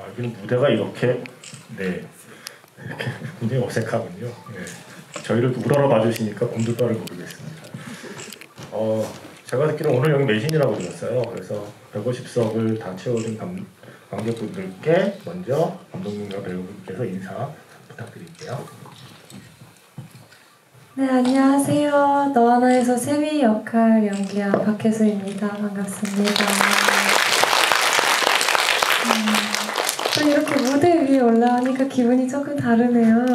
여기는 무대가 이렇게 네 이렇게 굉장히 어색하군요. 네. 저희를 우러러 봐주시니까 곰들 바를 모르겠습니다. 제가 듣기로 오늘 여기 매진이라고 들었어요. 그래서 150석을 다 채워준 관객분들께 먼저 감독님과 배우분께서 인사 부탁드릴게요. 네, 안녕하세요. 너하나에서 세미 역할 연기한 박혜수입니다. 반갑습니다. 또 이렇게 무대 위에 올라오니까 기분이 조금 다르네요.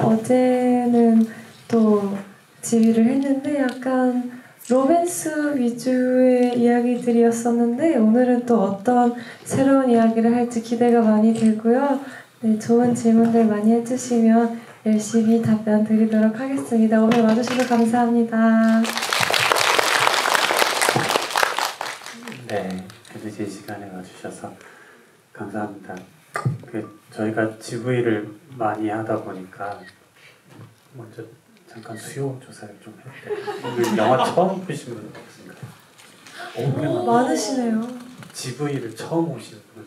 어제는 또 지휘를 했는데 약간 로맨스 위주의 이야기들이었었는데 오늘은 또 어떤 새로운 이야기를 할지 기대가 많이 되고요. 네, 좋은 질문들 많이 해주시면 열심히 답변 드리도록 하겠습니다. 오늘 와주셔서 감사합니다. 네, 늦은 시간에 와주셔서 감사합니다. 저희가 GV를 많이 하다 보니까 먼저 잠깐 수요 조사를 좀 했대요. 오늘 영화 처음 보신 분 없으신가요? 많으시네요. GV를 처음 오신 분.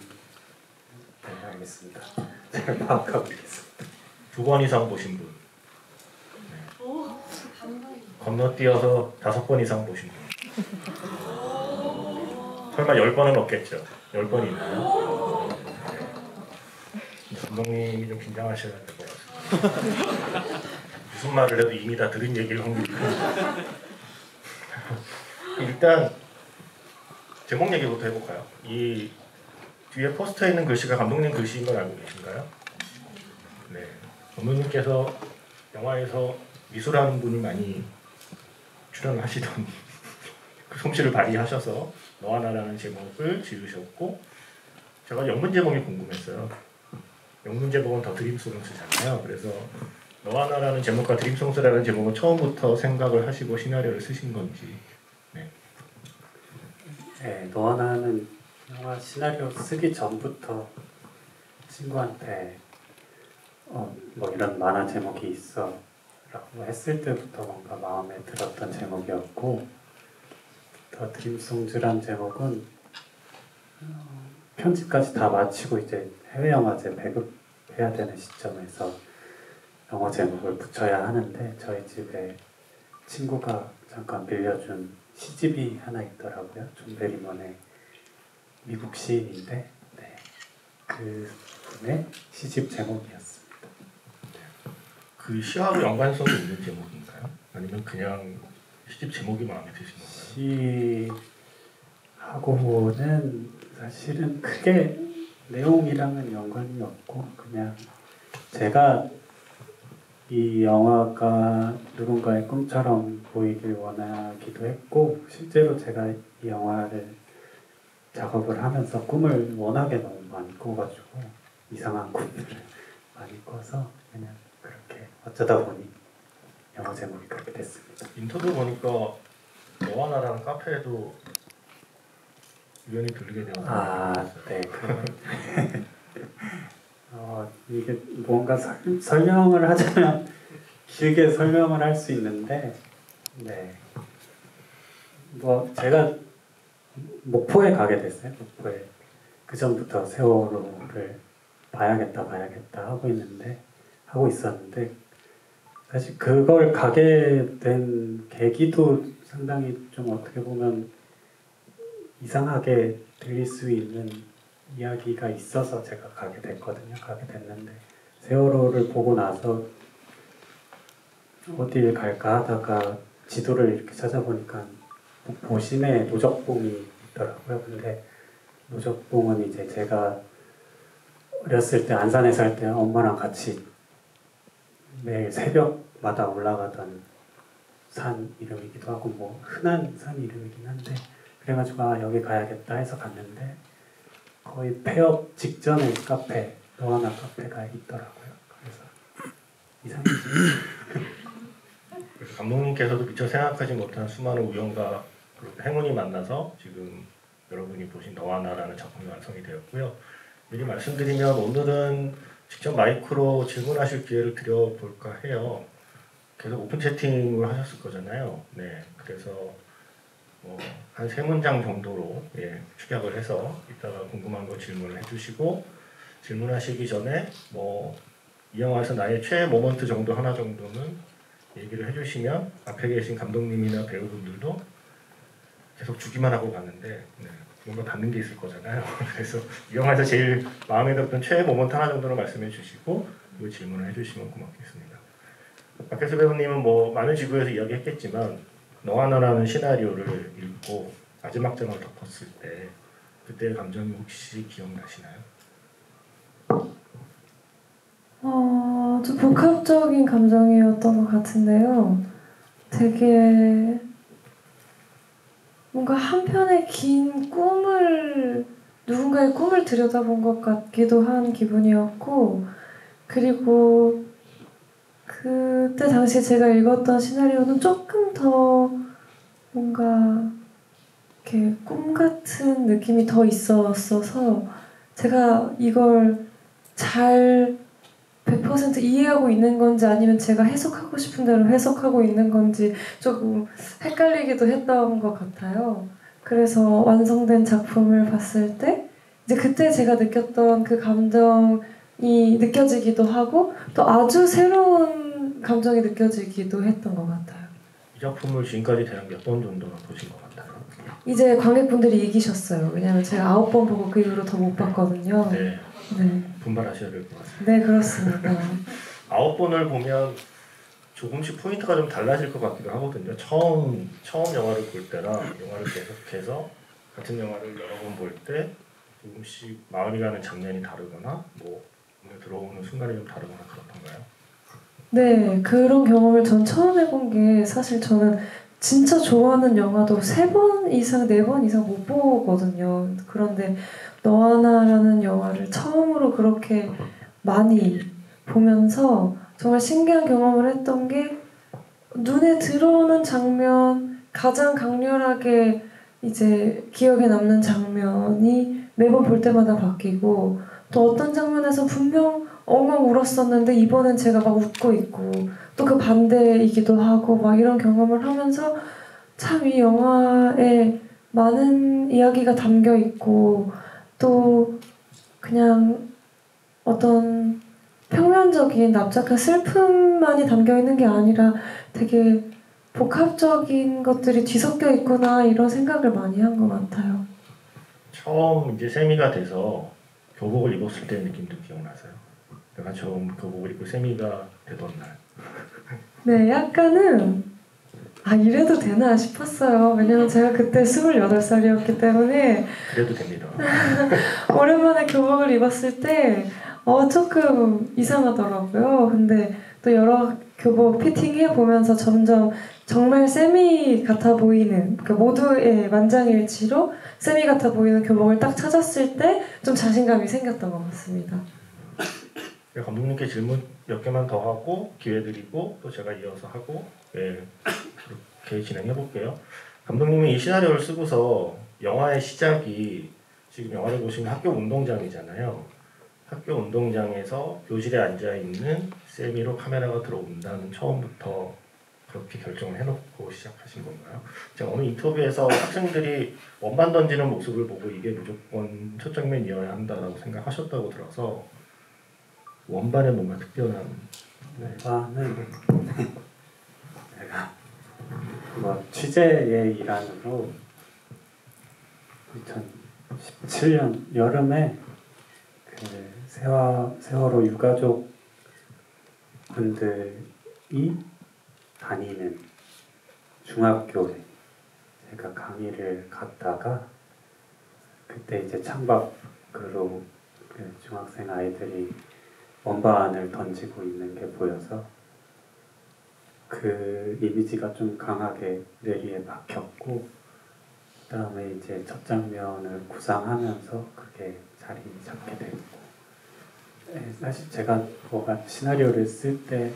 네, 알겠습니다. 제가 파악하고 있겠습니다. 2번 이상 보신 분. 네. 건너뛰어서 5번 이상 보신 분. 설마 10번은 없겠죠? 10번이 있나요? 감독님이 좀 긴장하셔야 될 것 같습니다. 무슨 말을 해도 이미 다 들은 얘기를 확률이 큽니다. 일단 제목 얘기부터 해볼까요? 이 뒤에 포스터에 있는 글씨가 감독님 글씨인 걸 알고 계신가요? 네. 감독님께서 영화에서 미술하는 분이 많이 출연하시던 그 솜씨를 발휘하셔서 너와 나라는 제목을 지으셨고, 제가 영문 제목이 궁금했어요. 영문 제목은 더 드림송스잖아요. 그래서 너와 나라는 제목과 드림송스라는 제목은 처음부터 생각을 하시고 시나리오를 쓰신 건지. 네. 네, 너와 나는 영화 시나리오 쓰기 전부터 친구한테 뭐 이런 만화 제목이 있어 라고 했을 때부터 뭔가 마음에 들었던 제목이었고, 더 드림송즈란 제목은 편집까지 다 마치고 이제 해외영화제 배급해야 되는 시점에서 영어 제목을 붙여야 하는데, 저희 집에 친구가 잠깐 빌려준 시집이 하나 있더라고요. 존 베리먼의 미국 시인인데, 네, 그 분의 시집 제목이었습니다. 그 시하고 연관성이 있는 제목인가요? 아니면 그냥 시집 제목이 마음에 드신 건가요? 시하고는 사실은 크게 내용이랑은 연관이 없고, 그냥 제가 이 영화가 누군가의 꿈처럼 보이길 원하기도 했고, 실제로 제가 이 영화를 작업을 하면서 꿈을 워낙에 너무 많이 꿔가지고 이상한 꿈들을 많이 꿔서 그냥 그렇게 어쩌다 보니 영화 제목이 그렇게 됐습니다. 인터뷰 보니까 너와 나라는 카페에도 우연히 들리게 되어서 네. 이게 뭔가 설명을 하자면 길게 설명을 할 수 있는데, 네. 뭐 제가 목포에 가게 됐어요. 목포에 그 전부터 세월호를 봐야겠다 하고 있었는데, 사실 그걸 가게 된 계기도 상당히 좀 어떻게 보면 이상하게 들릴 수 있는 이야기가 있어서 제가 가게 됐는데, 세월호를 보고 나서 어딜 갈까 하다가 지도를 이렇게 찾아보니까 보심에 노적봉이 있더라고요. 근데 노적봉은 이제 제가 어렸을 때 안산에 살 때 엄마랑 같이 매일 새벽마다 올라가던 산 이름이기도 하고, 뭐 흔한 산 이름이긴 한데, 그래가지고 여기 가야겠다 해서 갔는데 거의 폐업 직전에 카페, 너하나 카페가 있더라고요. 그래서 이상했죠. 그래서 감독님께서도 미처 생각하지 못한 수많은 우연과 행운이 만나서 지금 여러분이 보신 너와 나라는 작품이 완성이 되었고요. 미리 말씀드리면 오늘은 직접 마이크로 질문하실 기회를 드려볼까 해요. 계속 오픈 채팅을 하셨을 거잖아요. 네, 그래서 한 3문장 정도로 축약을 해서 이따가 궁금한 거 질문을 해주시고 질문하시기 전에 이 영화에서 나의 최애 모먼트 정도 하나 정도는 얘기를 해주시면 앞에 계신 감독님이나 배우분들도 계속 주기만 하고 가는데 뭔가 받는 게 있을 거잖아요. 그래서 이 영화에서 제일 마음에 들었던 최애 모먼트 하나 정도를 말씀해 주시고 그 질문을 해주시면 고맙겠습니다. 박혜수 배우님은 많은 지구에서 이야기했겠지만 너와 나라는 시나리오를 읽고 마지막 장을 덮었을 때 그때의 감정이 혹시 기억나시나요? 좀 복합적인 감정이었던 것 같은데요. 되게 뭔가 한편의 긴 꿈을 누군가의 꿈을 들여다본 것 같기도 한 기분이었고 그리고 그때 당시에 제가 읽었던 시나리오는 조금 더 뭔가 이렇게 꿈 같은 느낌이 더 있었어서 제가 이걸 잘 100% 이해하고 있는 건지 아니면 제가 해석하고 싶은 대로 해석하고 있는 건지 조금 헷갈리기도 했던 것 같아요. 그래서 완성된 작품을 봤을 때 이제 그때 제가 느꼈던 그 감정이 느껴지기도 하고 또 아주 새로운 감정이 느껴지기도 했던 것 같아요. 이 작품을 지금까지 대략 몇 번 정도나 보신 것 같아요? 이제 관객분들이 이기셨어요. 왜냐면 제가 9번 보고 그 이후로 더 못 봤거든요. 네. 네. 분발하셔야 될 것 같습니다. 네, 그렇습니다. 9번을 보면 조금씩 포인트가 좀 달라질 것 같기도 하거든요. 처음 영화를 볼 때랑 영화를 계속해서 같은 영화를 여러 번 볼 때 조금씩 마음이 가는 장면이 다르거나 눈에 들어오는 순간이 좀 다르거나 그렇던가요? 네, 그런 경험을 전 처음 해본 게 사실 저는 진짜 좋아하는 영화도 3번 이상, 4번 이상 못 보거든요. 그런데 너와 나라는 영화를 처음으로 그렇게 많이 보면서 정말 신기한 경험을 했던 게 눈에 들어오는 장면, 가장 강렬하게 이제 기억에 남는 장면이 매번 볼 때마다 바뀌고 또 어떤 장면에서 분명 엉엉 울었었는데 이번엔 제가 막 웃고 있고 또 그 반대이기도 하고 막 이런 경험을 하면서 참 이 영화에 많은 이야기가 담겨 있고 또 그냥 어떤 평면적인 납작한 슬픔만이 담겨 있는 게 아니라 되게 복합적인 것들이 뒤섞여 있구나 이런 생각을 많이 한 것 같아요. 처음 이제 세미가 돼서 교복을 입었을 때의 느낌도 기억나세요? 내가 처음 교복을 입고 세미가 되던 날. 네, 약간은 이래도 되나 싶었어요. 왜냐면 제가 그때 28살이었기 때문에 그래도 됩니다. 오랜만에 교복을 입었을 때 조금 이상하더라고요. 근데 또 여러 교복 피팅해 보면서 점점 정말 세미 같아 보이는 그 모두의 만장일치로 세미 같아 보이는 교복을 딱 찾았을 때 좀 자신감이 생겼던 것 같습니다. 감독님께 질문 몇 개만 더 하고 기회 드리고 또 제가 이어서 하고 그렇게 진행해 볼게요. 감독님이 이 시나리오를 쓰고서 영화의 시작이 지금 영화를 보시면 학교 운동장이잖아요. 학교 운동장에서 교실에 앉아 있는 세미로 카메라가 들어온다는 처음부터 그렇게 결정을 해놓고 시작하신 건가요? 제가 어느 인터뷰에서 학생들이 원반 던지는 모습을 보고 이게 무조건 첫 장면이어야 한다라고 생각하셨다고 들어서 원반에 뭔가 특별한 원반은 제가 취재의 일환으로 2017년 여름에 그 세월호 유가족 분들이 다니는 중학교에 제가 강의를 갔다가 그때 이제 창밖으로 그 중학생 아이들이 원반을 던지고 있는 게 보여서 그 이미지가 좀 강하게 뇌리에 박혔고 그 다음에 이제 첫 장면을 구상하면서 그게 자리 잡게 됐고 사실 제가 시나리오를 쓸 때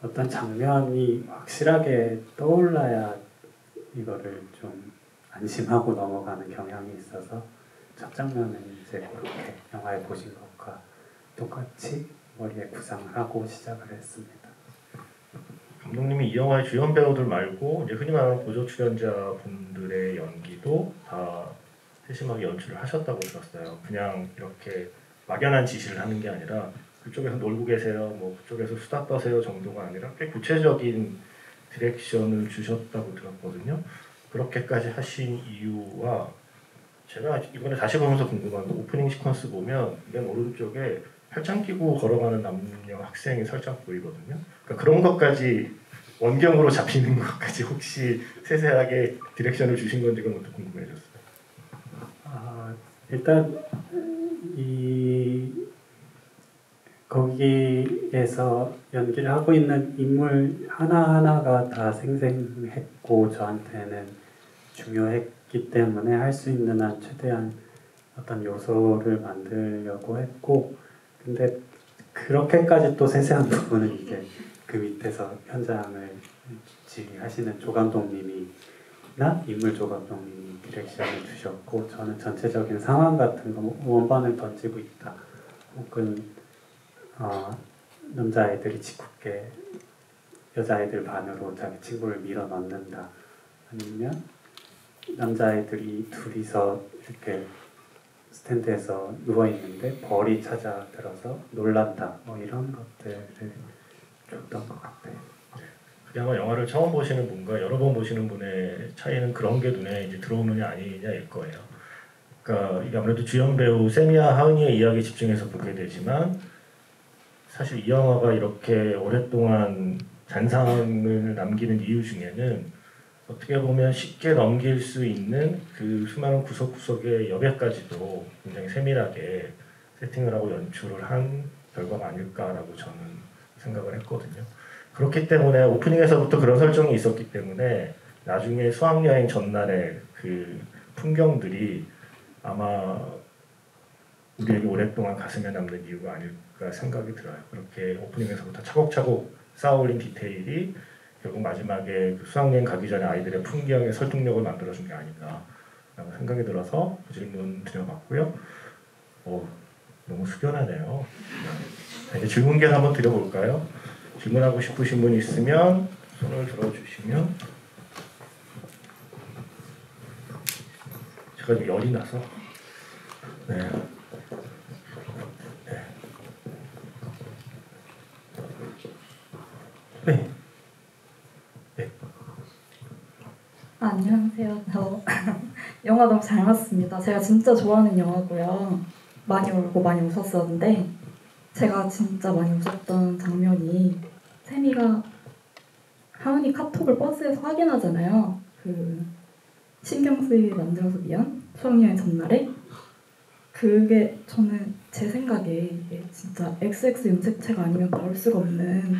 어떤 장면이 확실하게 떠올라야 이거를 좀 안심하고 넘어가는 경향이 있어서 첫 장면은 이제 그렇게 영화에 보신 것과 똑같이 머리에 구상을 하고 시작을 했습니다. 감독님이 이 영화의 주연 배우들 말고 이제 흔히 말하는 보조 출연자 분들의 연기도 다 세심하게 연출을 하셨다고 들었어요. 그냥 이렇게 막연한 지시를 하는 게 아니라 그쪽에서 놀고 계세요, 뭐 그쪽에서 수다 떠세요 정도가 아니라 꽤 구체적인 디렉션을 주셨다고 들었거든요. 그렇게까지 하신 이유와 제가 이번에 다시 보면서 궁금한 게 오프닝 시퀀스 보면 맨 오른쪽에 팔짱 끼고 걸어가는 남녀 학생이 살짝 보이거든요. 그러니까 그런 것까지 원경으로 잡히는 것까지 혹시 세세하게 디렉션을 주신 건지 그것도 궁금해졌어요. 일단 거기에서 연기를 하고 있는 인물 하나하나가 다 생생했고 저한테는 중요했기 때문에 할 수 있는 한 최대한 어떤 요소를 만들려고 했고, 근데 그렇게까지 또 세세한 부분은 이제 그 밑에서 현장을 지휘하시는 조 감독님이나 인물 조 감독님이 디렉션을 주셨고, 저는 전체적인 상황 같은 거 원반을 던지고 있다, 혹은 남자아이들이 짓궂게 여자아이들 반으로 자기 친구를 밀어 넣는다, 아니면 남자아이들이 둘이서 이렇게 스탠드에서 누워있는데 벌이 찾아들어서 놀란다, 뭐 이런 것들을 줬던 것 같아요. 그게 아마 영화를 처음 보시는 분과 여러 번 보시는 분의 차이는 그런 게 눈에 이제 들어오느냐 아니냐일 거예요. 그러니까 이게 아무래도 주연 배우 세미야 하은이의 이야기에 집중해서 보게 되지만 사실 이 영화가 이렇게 오랫동안 잔상을 남기는 이유 중에는 어떻게 보면 쉽게 넘길 수 있는 그 수많은 구석구석의 여백까지도 굉장히 세밀하게 세팅을 하고 연출을 한 결과가 아닐까라고 저는 생각을 했거든요. 그렇기 때문에 오프닝에서부터 그런 설정이 있었기 때문에 나중에 수학여행 전날의 그 풍경들이 아마 우리에게 오랫동안 가슴에 남는 이유가 아닐까 생각이 들어요. 그렇게 오프닝에서부터 차곡차곡 쌓아올린 디테일이 결국 마지막에 그 수학여행 가기 전에 아이들의 풍경의 설득력을 만들어준 게 아닌가 라고 생각이 들어서 그 질문 드려봤고요. 너무 숙연하네요. 이제 질문 기회 한번 드려볼까요? 질문하고 싶으신 분이 있으면 손을 들어주시면, 제가 좀 열이 나서 네. 네. 네. 안녕하세요. 저 영화 너무 잘 봤습니다. 제가 진짜 좋아하는 영화고요. 많이 울고 많이 웃었었는데 제가 진짜 많이 웃었던 장면이 세미가 하은이 카톡을 버스에서 확인하잖아요. 그 신경 쓰이게 만들어서 미안 수학여행 전날에. 그게 저는 제 생각에 이게 진짜 XX 염색체가 아니면 나올 수가 없는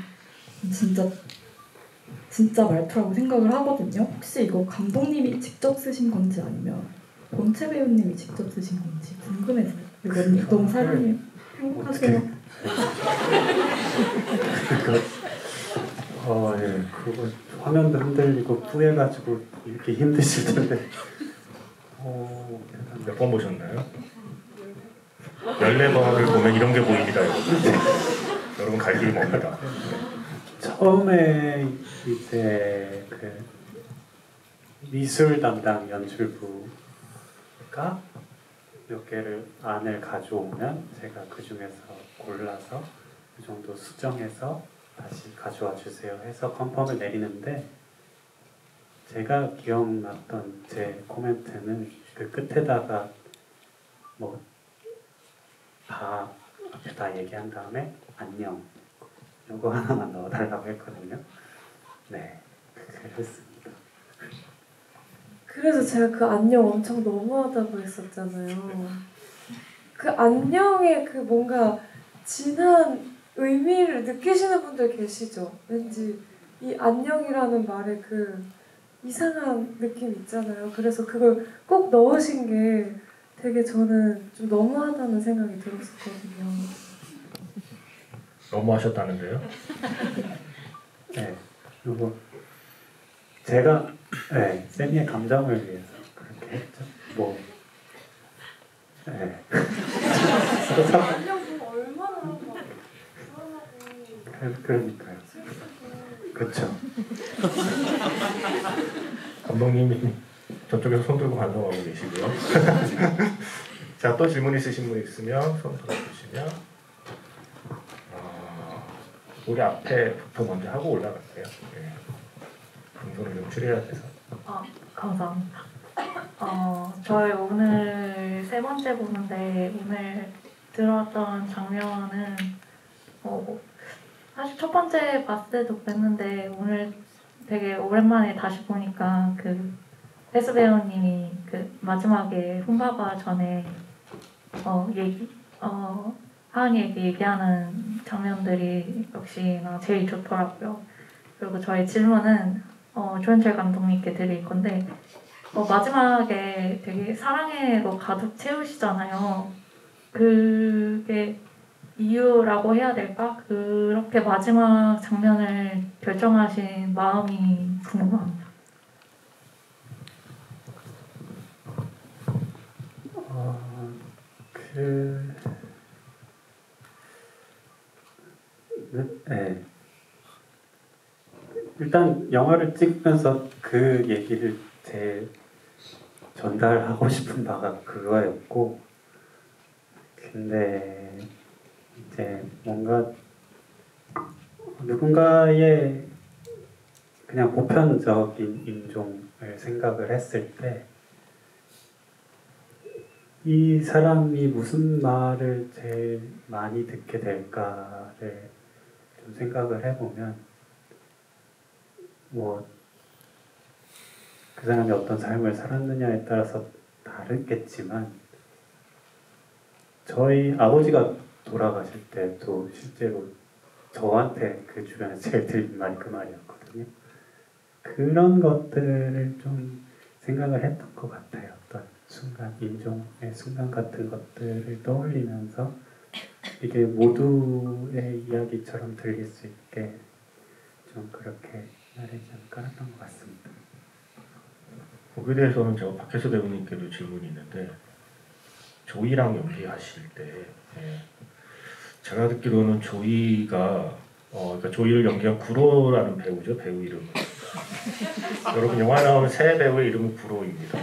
진짜 말투라고 생각을 하거든요. 혹시 이거 감독님이 직접 쓰신 건지 아니면 본채 배우님이 직접 쓰신 건지 궁금해서요. 이거 너무 사장님 행복하세요. 예, 그거 화면도 흔들리고 뿌해가지고 이렇게 힘드실 텐데. 몇 번 보셨나요? 14번을 보면 이런 게 보입니다. 여러분 갈 길이 멉니다. 처음에 이제 그 미술 담당 연출부가 몇 개를 안을 가져오면 제가 그 중에서 골라서 그 정도 수정해서 다시 가져와 주세요 해서 컨펌을 내리는데, 제가 기억났던 제 코멘트는 그 끝에다가 뭐 다 얘기한 다음에 안녕 이거 하나만 넣어달라고 했거든요. 네, 그랬습니다. 그래서 제가 그 안녕 엄청 너무하다고 했었잖아요. 그 안녕의 그 뭔가 진한 의미를 느끼시는 분들 계시죠? 왠지 이 안녕이라는 말에 그 이상한 느낌 있잖아요. 그래서 그걸 꼭 넣으신 게 되게 저는 좀 너무하다는 생각이 들었었거든요. 너무하셨다는데요? 네, 그리고 제가 세미의 감정을 위해서 그렇게 했죠. 뭐, 네. 안녕 보면 얼마나 그러니까요. 그렇죠. 감독님이 저쪽에서 손 들고 반성하고 계시고요. 자, 또 질문 있으신 분 있으면 손 들어주시면 우리 앞에부터 먼저 하고 올라갈게요. 네. 방송을 좀 줄여야 돼서. 감사합니다. 저희 오늘 세 번째 보는데 오늘 들어왔던 장면은 사실 첫 번째 봤을 때도 그랬는데 오늘 되게 오랜만에 다시 보니까 그 혜수 배우님이 그 마지막에 훔바바 전에 하은이에게 얘기하는 장면들이 역시나 제일 좋더라고요. 그리고 저희 질문은 조현철 감독님께 드릴 건데 마지막에 되게 사랑해로 가득 채우시잖아요. 그게 이유라고 해야 될까? 그렇게 마지막 장면을 결정하신 마음이 궁금합니다. 네. 일단 영화를 찍으면서 그 얘기를 전달하고 싶은 바가 그거였고, 근데 이제 뭔가 누군가의 그냥 보편적인 인종을 생각을 했을 때 이 사람이 무슨 말을 제일 많이 듣게 될까를 좀 생각을 해보면 뭐 그 사람이 어떤 삶을 살았느냐에 따라서 다르겠지만 저희 아버지가 돌아가실 때도 실제로 저한테 그 주변에서 제일 들린 말이 그 말이었거든요. 그런 것들을 좀 생각을 했던 것 같아요. 어떤 순간, 인종의 순간 같은 것들을 떠올리면서 이게 모두의 이야기처럼 들릴 수 있게 좀 그렇게 말하지 않을까 했던 것 같습니다. 거기에 대해서는 제가 박혜수 배우님께도 질문이 있는데 조이랑 연기하실 때 제가 듣기로는 조이가 그러니까 조이를 연기한 구로라는 배우죠. 배우 이름은 여러분 영화 나오는 새 배우의 이름은 구로입니다.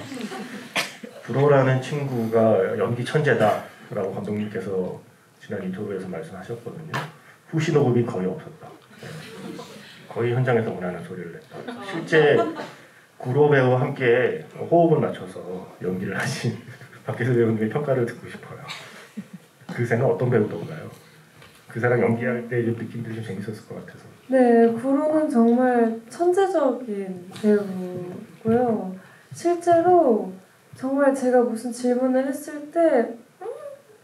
구로라는 친구가 연기 천재다라고 감독님께서 지난 인터뷰에서 말씀하셨거든요. 후시 녹음이 거의 없었다. 거의 현장에서 원하는 소리를 냈다. 실제 구로 배우와 함께 호흡을 맞춰서 연기를 하신 박혜수 배우님의 평가를 듣고 싶어요. 그 생각 어떤 배우던가요? 그 사람 연기할 때 느낌들이 좀 재밌었을 것 같아서. 네, 구로는 정말 천재적인 배우고요. 실제로 정말 제가 무슨 질문을 했을 때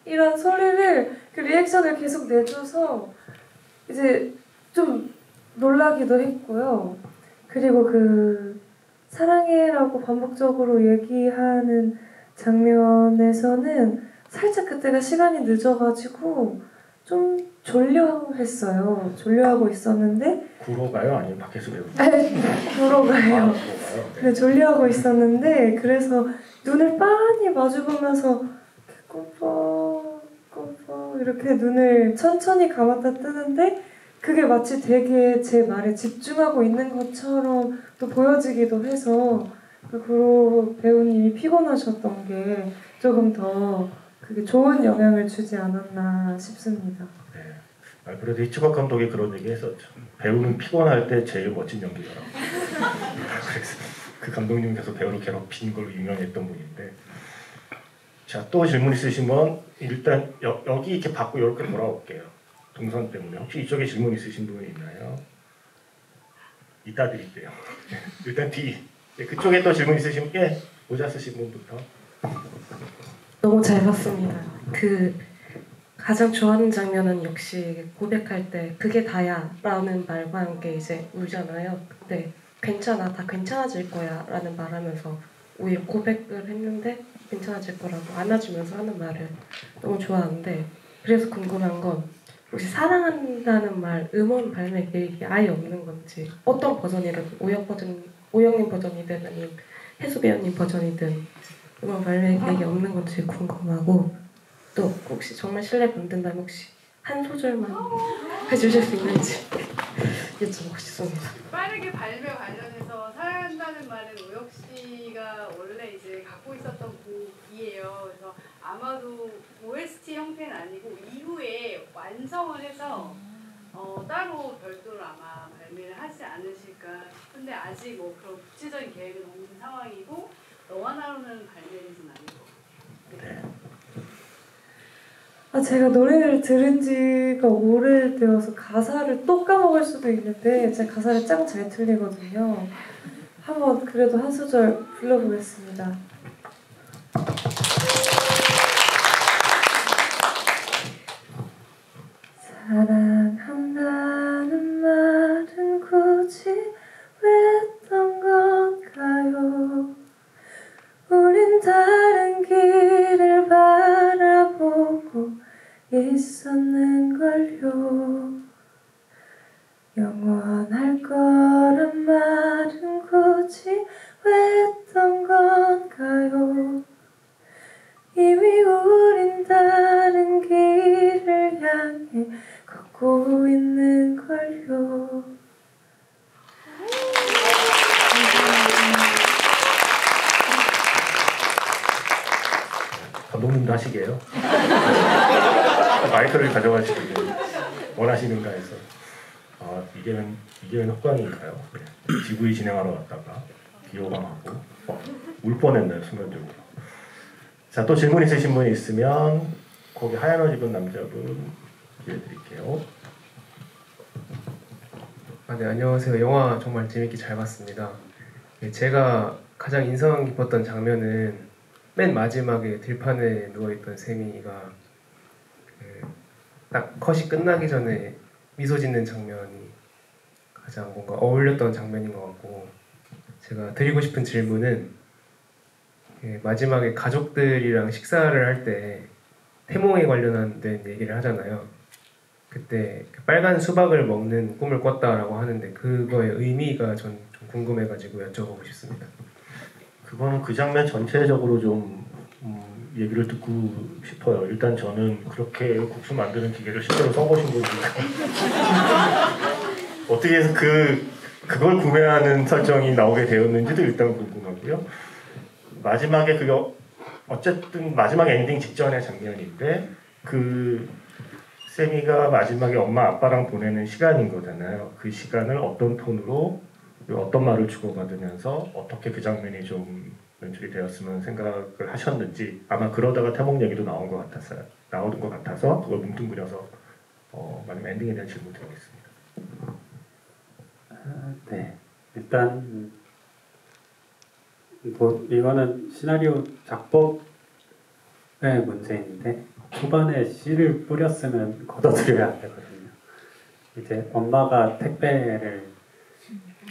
이런 소리를 그 리액션을 계속 내줘서 이제 좀 놀라기도 했고요. 그리고 그 사랑해라고 반복적으로 얘기하는 장면에서는 살짝 그때가 시간이 늦어가지고 좀 졸려했어요. 졸려하고 있었는데 구로가요? 아니면 박혜수 배우? 구로가요. 구로가요? 네, 졸려하고 있었는데 그래서 눈을 빤히 마주보면서 꾸벅꾸벅 이렇게 눈을 천천히 감았다 뜨는데 그게 마치 되게 제 말에 집중하고 있는 것처럼 또 보여지기도 해서 그 구로 배우님이 피곤하셨던 게 조금 더 그게 좋은 영향을 주지 않았나 싶습니다. 네. 그래도 히치콕 감독이 그런 얘기 했었죠. 배우는 피곤할 때 제일 멋진 연기더라고. 그래서 그 감독님께서 배우를 괴롭힌 걸로 유명했던 분인데. 자, 또 질문 있으시면 일단 여기 이렇게 받고 이렇게 돌아올게요. 동선 때문에. 혹시 이쪽에 질문 있으신 분이 있나요? 이따 드릴게요. 일단 뒤. 그쪽에 또 질문 있으신 게 모자 쓰신 분부터. 너무 잘 봤습니다. 그 가장 좋아하는 장면은 역시 고백할 때 그게 다야 라는 말과 함께 이제 울잖아요. 근데 괜찮아, 다 괜찮아질 거야 라는 말하면서 오히려 고백을 했는데 괜찮아질 거라고 안아주면서 하는 말을 너무 좋아하는데, 그래서 궁금한 건 혹시 사랑한다는 말 음원 발매 계획이 아예 없는 건지, 어떤 버전이라도 오영님 버전이든 아니면 혜수 배우님 버전이든 음원 발매 계획이 없는 건지 궁금하고, 또 혹시 정말 실례가 안 된다면 혹시 한 소절만 해주실 수 있는지 여쭤보고 싶습니다. 빠르게 발매 관련해서 사랑한다는 말은 우혁 씨가 원래 이제 갖고 있었던 곡이에요. 그래서 아마도 OST 형태는 아니고 이후에 완성을 해서 따로 별도로 아마 발매를 하지 않으실까 싶은데 아직 뭐 그런 구체적인 계획은 없는 상황이고 너와 나로는 발매는 아닌 것 같아요. 네. 제가 노래를 들은 지가 오래되어서 가사를 또 까먹을 수도 있는데 제가 가사를 짱 잘 틀리거든요. 한번 그래도 한 소절 불러보겠습니다. 사랑한다는 말은 굳이 왜 했던 건가요? 우린 다른 길을 바라보고 있었는걸요. 영원할 거란 말은 굳이 왜 했던 건가요? 이미 우린 다른 길을 향해 걷고 있는걸요. 감독님도 하시게요? 마이크를 가져가시고 원하시는가 해서 이게는 헛광인가요? 네. GV 진행하러 왔다가 기호감하고 울 뻔했네요 순간적으로. 자, 또 질문 있으신 분이 있으면 거기 하얀 옷 입은 남자분 기회 드릴게요. 네, 안녕하세요. 영화 정말 재밌게 잘 봤습니다. 제가 가장 인상 깊었던 장면은 맨 마지막에 들판에 누워있던 세미가 딱 컷이 끝나기 전에 미소 짓는 장면이 가장 뭔가 어울렸던 장면인 것 같고, 제가 드리고 싶은 질문은 마지막에 가족들이랑 식사를 할 때 태몽에 관련된 얘기를 하잖아요. 그때 빨간 수박을 먹는 꿈을 꿨다라고 하는데 그거의 의미가 전 좀 궁금해가지고 여쭤보고 싶습니다. 그거는 그 장면 전체적으로 좀 얘기를 듣고 싶어요. 일단 저는 그렇게 국수 만드는 기계를 실제로 써보신 분이 어떻게 해서 그걸 구매하는 설정이 나오게 되었는지도 일단 궁금하고요. 마지막에 그게 어쨌든 마지막 엔딩 직전의 장면인데 그 세미가 마지막에 엄마 아빠랑 보내는 시간인 거잖아요. 그 시간을 어떤 톤으로 어떤 말을 주고받으면서 어떻게 그 장면이 좀 연출이 되었으면 생각을 하셨는지, 아마 그러다가 태몽 얘기도 나오는 것 같아서 그걸 뭉뚱그려서 마지막 엔딩에 대한 질문 드리겠습니다. 네, 일단 뭐 이거는 시나리오 작법의 문제인데 초반에 씨를 뿌렸으면 걷어들여야 되거든요. 이제 엄마가 택배를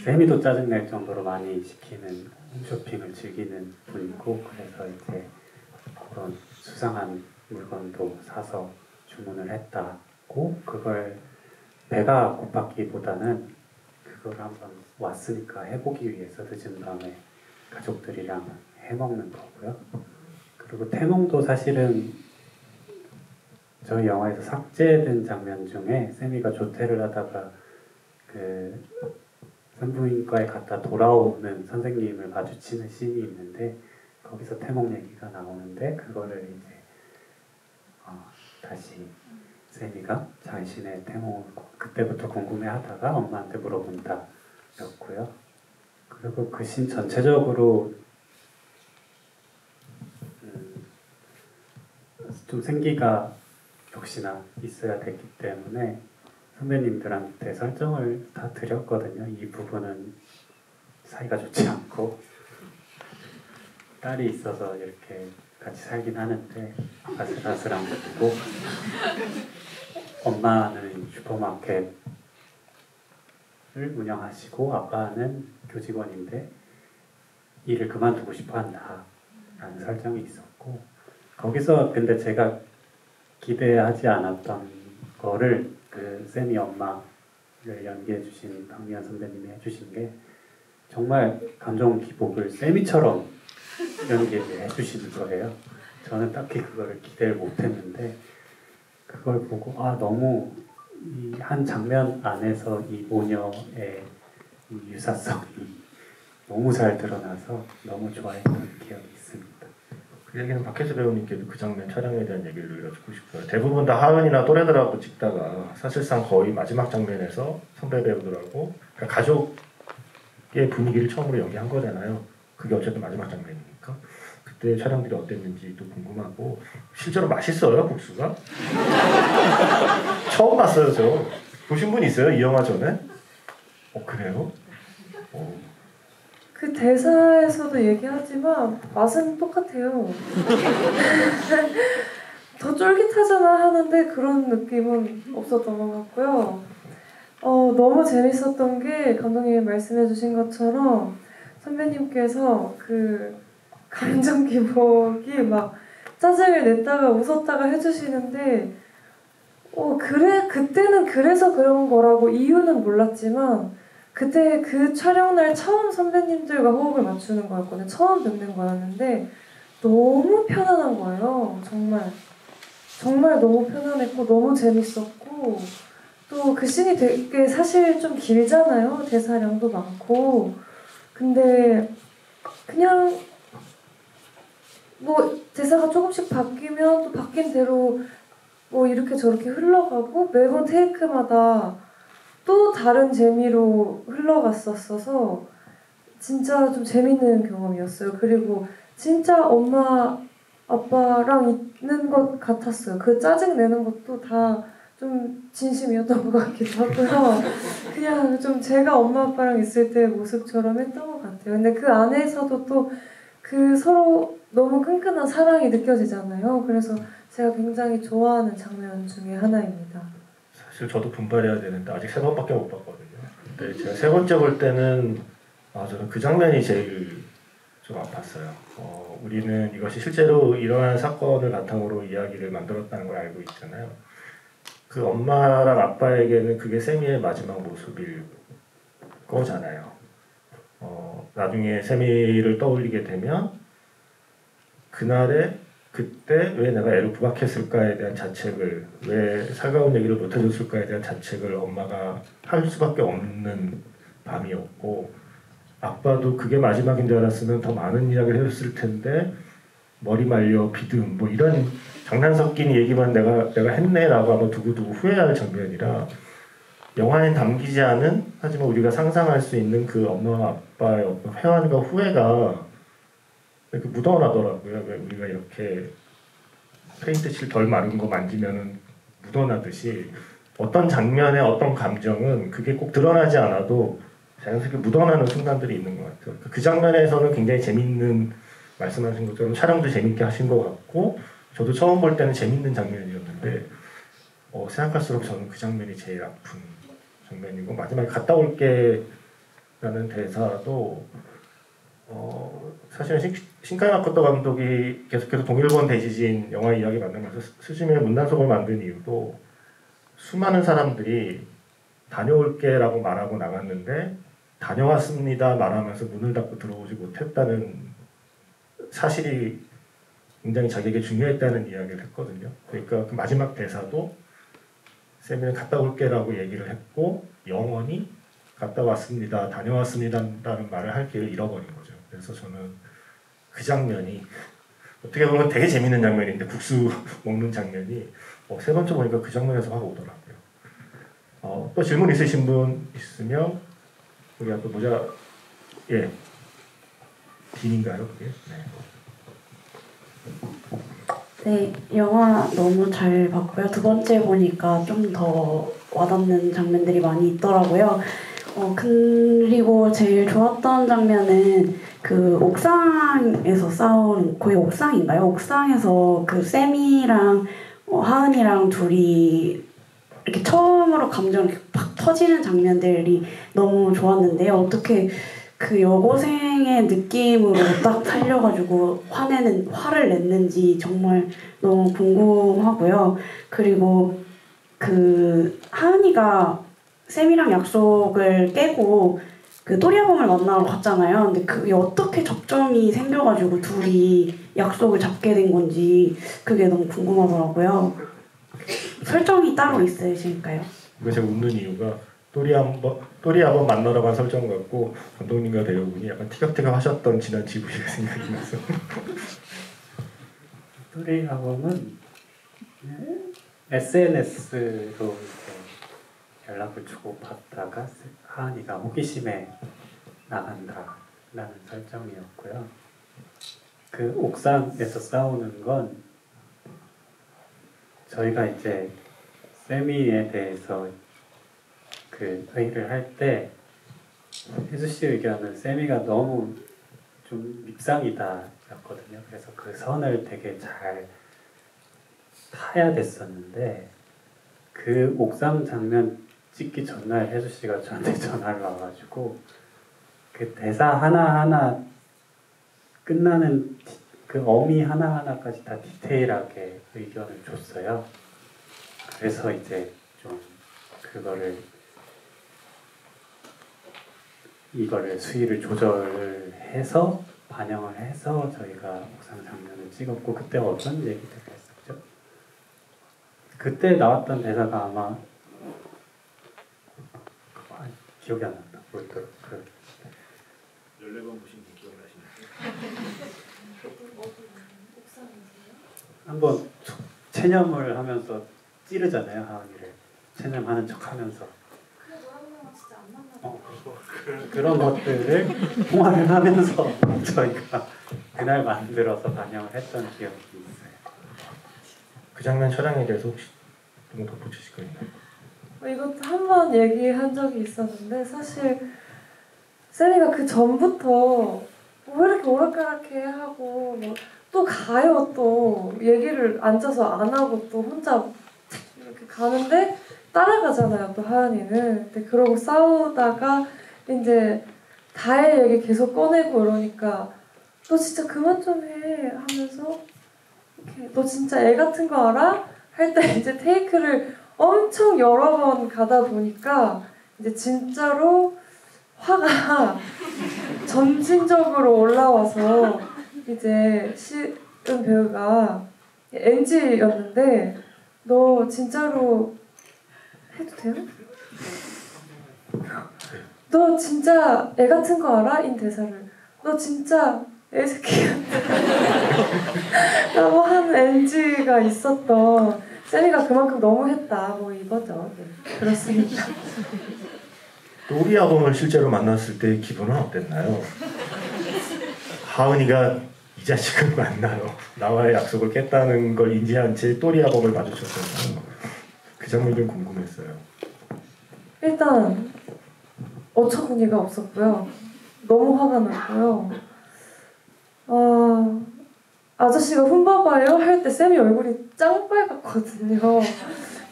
세미도 짜증낼 정도로 많이 시키는 홈쇼핑을 즐기는 분이고, 그래서 이제 그런 수상한 물건도 사서 주문을 했다고, 그걸 배가 고팠기보다는 그걸 한번 왔으니까 해보기 위해서 늦은 밤에 가족들이랑 해먹는 거고요. 그리고 태몽도 사실은 저희 영화에서 삭제된 장면 중에 세미가 조퇴를 하다가 그 산부인과에 갔다 돌아오는 선생님을 마주치는 씬이 있는데, 거기서 태몽 얘기가 나오는데 그거를 이제 다시 세미가 자신의 태몽을 그때부터 궁금해하다가 엄마한테 물어본다 였고요. 그리고 그 씬 전체적으로 좀 생기가 역시나 있어야 됐기 때문에 선배님들한테 설정을 다 드렸거든요. 이 부분은 사이가 좋지 않고 딸이 있어서 이렇게 같이 살긴 하는데 아슬아슬한 것이고, 엄마는 슈퍼마켓을 운영하시고 아빠는 교직원인데 일을 그만두고 싶어 한다라는 설정이 있었고, 거기서 근데 제가 기대하지 않았던 거를 그 세미 엄마를 연기해 주신 박미연 선배님이 해주신 게 정말 감정 기복을 세미처럼 연기해 주시는 거예요. 저는 딱히 그거를 기대를 못했는데 그걸 보고 너무 이 한 장면 안에서 이 모녀의 이 유사성이 너무 잘 드러나서 너무 좋아했던 기억이 있습니다. 그 얘기는 박혜수 배우님께도 그 장면 촬영에 대한 얘기를 여쭙고 싶어요. 대부분 다 하은이나 또래들하고 찍다가 사실상 거의 마지막 장면에서 선배 배우들하고 그러니까 가족의 분위기를 처음으로 연기한 거잖아요. 그게 어쨌든 마지막 장면이니까. 그때 촬영들이 어땠는지도 궁금하고 실제로 맛있어요 국수가? 처음 봤어요 저. 보신 분 있어요 이 영화 전에? 그래요? 그 대사에서도 얘기하지만 맛은 똑같아요. 더 쫄깃하잖아 하는데 그런 느낌은 없었던 것 같고요. 너무 재밌었던 게 감독님이 말씀해주신 것처럼 선배님께서 그 감정 기복이 막 짜증을 냈다가 웃었다가 해주시는데 그래 그때는 그래서 그런 거라고 이유는 몰랐지만 그때 그 촬영날 처음 선배님들과 호흡을 맞추는 거였거든요. 처음 뵙는 거였는데 너무 편안한 거예요. 정말 너무 편안했고 너무 재밌었고 또 그 씬이 되게 사실 좀 길잖아요. 대사량도 많고 근데 그냥 뭐 대사가 조금씩 바뀌면 또 바뀐 대로 뭐 이렇게 저렇게 흘러가고 매번 테이크마다 또 다른 재미로 흘러갔었어서 진짜 좀 재밌는 경험이었어요. 그리고 진짜 엄마 아빠랑 있는 것 같았어요. 그 짜증 내는 것도 다 좀 진심이었던 것 같기도 하고요. 그냥 좀 제가 엄마 아빠랑 있을 때 모습처럼 했던 것 같아요. 근데 그 안에서도 또 그 서로 너무 끈끈한 사랑이 느껴지잖아요. 그래서 제가 굉장히 좋아하는 장면 중에 하나입니다. 사실 저도 분발해야 되는데 아직 3번밖에 못 봤거든요. 근데 제가 3번째 볼 때는 저는 그 장면이 제일 좀 아팠어요. 우리는 이것이 실제로 일어난 사건을 바탕으로 이야기를 만들었다는 걸 알고 있잖아요. 그 엄마랑 아빠에게는 그게 세미의 마지막 모습일 거잖아요. 나중에 세미를 떠올리게 되면 그날에 그때 왜 내가 애를 구박했을까에 대한 자책을 왜 살가운 얘기를 못해줬을까에 대한 자책을 엄마가 할 수밖에 없는 밤이었고 아빠도 그게 마지막인 줄 알았으면 더 많은 이야기를 해줬을 텐데 머리 말려 비듬 뭐 이런 장난 섞인 얘기만 내가 했네라고 아마 두고두고 후회할 장면이라 영화에 담기지 않은 하지만 우리가 상상할 수 있는 그 엄마와 아빠의 어떤 회한과 후회가 이렇게 묻어나더라고요. 왜 우리가 이렇게 페인트칠 덜 마른 거 만지면은 묻어나듯이 어떤 장면의 어떤 감정은 그게 꼭 드러나지 않아도 자연스럽게 묻어나는 순간들이 있는 것 같아요. 그 장면에서는 굉장히 재밌는 말씀하신 것처럼 촬영도 재밌게 하신 것 같고 저도 처음 볼 때는 재밌는 장면이었는데 생각할수록 저는 그 장면이 제일 아픈 장면이고 마지막에 갔다 올게 라는 대사도 사실은 신카이 마코토 감독이 계속해서 동일본 대지진 영화 이야기 만들면서 스즈메의 문단속을 만든 이유도 수많은 사람들이 다녀올게 라고 말하고 나갔는데 다녀왔습니다 말하면서 문을 닫고 들어오지 못했다는 사실이 굉장히 자기에게 중요했다는 이야기를 했거든요. 그러니까 그 마지막 대사도 세미는 갔다 올게 라고 얘기를 했고 영원히 갔다 왔습니다, 다녀왔습니다라는 말을 할 기회를 잃어버린 거죠. 그래서 저는 그 장면이 어떻게 보면 되게 재밌는 장면인데 국수 먹는 장면이 3번째 보니까 그 장면에서 확 오더라고요. 또 질문 있으신 분 있으면 여기 아까 모자 빈인가요 그게? 네, 영화 너무 잘 봤고요. 2번째 보니까 좀 더 와닿는 장면들이 많이 있더라고요. 그리고 제일 좋았던 장면은 그 옥상에서 싸운 거의 옥상인가요? 옥상에서 그 세미랑 하은이랑 둘이 이렇게 처음으로 감정이 이렇게 팍 터지는 장면들이 너무 좋았는데요. 어떻게 그 여고생의 느낌으로 딱 살려가지고 화를 냈는지 정말 너무 궁금하고요. 그리고 그 하은이가 쌤이랑 약속을 깨고 그 또리아범을 만나러 갔잖아요. 근데 그게 어떻게 접점이 생겨가지고 둘이 약속을 잡게 된 건지 그게 너무 궁금하더라고요. 설정이 따로 있으실까요? 이거 제가 웃는 이유가 또리 한번 만나러 간 설정 같고 감독님과 배우분이 약간 티격태격 하셨던 지난 GV가 생각이 나서 또리 아범은 SNS로 연락을 주고받다가 하은이가 호기심에 나간다라는 설정이었고요. 그 옥상에서 싸우는 건 저희가 이제 세미에 대해서 그 회의를 할 때 혜수 씨 의견은 세미가 너무 좀 밉상이다였거든요. 그래서 그 선을 되게 잘 타야 됐었는데 그 옥상 장면 찍기 전날 혜수 씨가 저한테 전화를 와가지고 그 대사 하나하나 끝나는 그 어미 하나하나까지 다 디테일하게 의견을 줬어요. 그래서 이제 좀 이거를 수위를 조절해서 반영을 해서 저희가 옥상 장면을 찍었고 그때 어떤 얘기들을 했었죠? 그때 나왔던 대사가 아마 기억이 안 난다. 뭐였더라? 14번 보신 분 기억나시나요? 한번 체념을 하면서 찌르잖아요, 하은이를. 체념하는 척하면서. 그런 것들을 통화를 하면서 저희가 그날 만들어서 반영을 했던 기억이 있어요. 그 장면 촬영에 대해서 혹시 좀 덧붙이실 거 있나요? 이것도 한 번 얘기한 적이 있었는데 사실 세리가 그 전부터 왜 이렇게 오락가락해 하고 또 가요 또 얘기를 앉아서 안 하고 또 혼자 이렇게 가는데 따라가잖아요 또 하은이는. 근데 그러고 싸우다가 이제 다혜 얘기 계속 꺼내고 이러니까 너 진짜 그만 좀 해 하면서 이렇게 너 진짜 애 같은 거 알아? 할 때 이제 테이크를 엄청 여러 번 가다 보니까 이제 진짜로 화가 점진적으로 올라와서 이제 시은 배우가 NG였는데 너 진짜로 해도 돼요? 너 진짜 애 같은 거 알아? 인 대사를 너 진짜 애새끼 같아 라고 하는 NG가 있었던 세미가 그만큼 너무했다 뭐 이거죠. 네, 그렇습니다. 또리 아범을 실제로 만났을 때 기분은 어땠나요? 하은이가 이 자식을 만나요. 나와의 약속을 깼다는 걸 인지한 채 또리 아범을 마주쳤잖아요. 그 장면이 좀 궁금했어요. 일단 어처구니가 없었고요. 너무 화가 났고요. 아저씨가 훔봐봐요 할 때 쌤이 얼굴이 짱 빨갛거든요.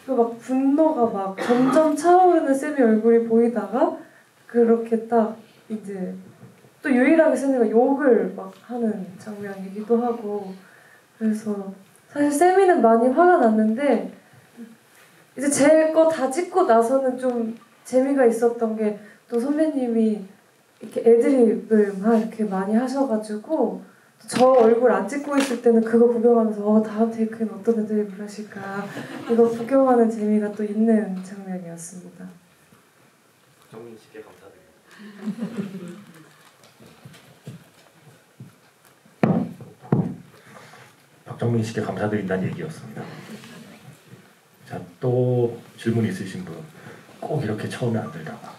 그 막 분노가 막 점점 차오르는 쌤이 얼굴이 보이다가 그렇게 딱 이제 또 유일하게 쌤이가 욕을 막 하는 장면이기도 하고 그래서 사실 쌤이는 많이 화가 났는데 이제 제 거 다 찍고 나서는 좀 재미가 있었던 게 또 선배님이 이렇게 애드립을 막 이렇게 많이 하셔가지고 저 얼굴 안 찍고 있을 때는 그거 구경하면서 다음 테이크는 어떤 애드립을 하실까 이거 구경하는 재미가 또 있는 장면이었습니다. 정민 씨께 감사드립니다. 박정민 씨께 감사드린다는 얘기였습니다. 자, 또 질문 있으신 분 꼭 이렇게 처음에 안 들다가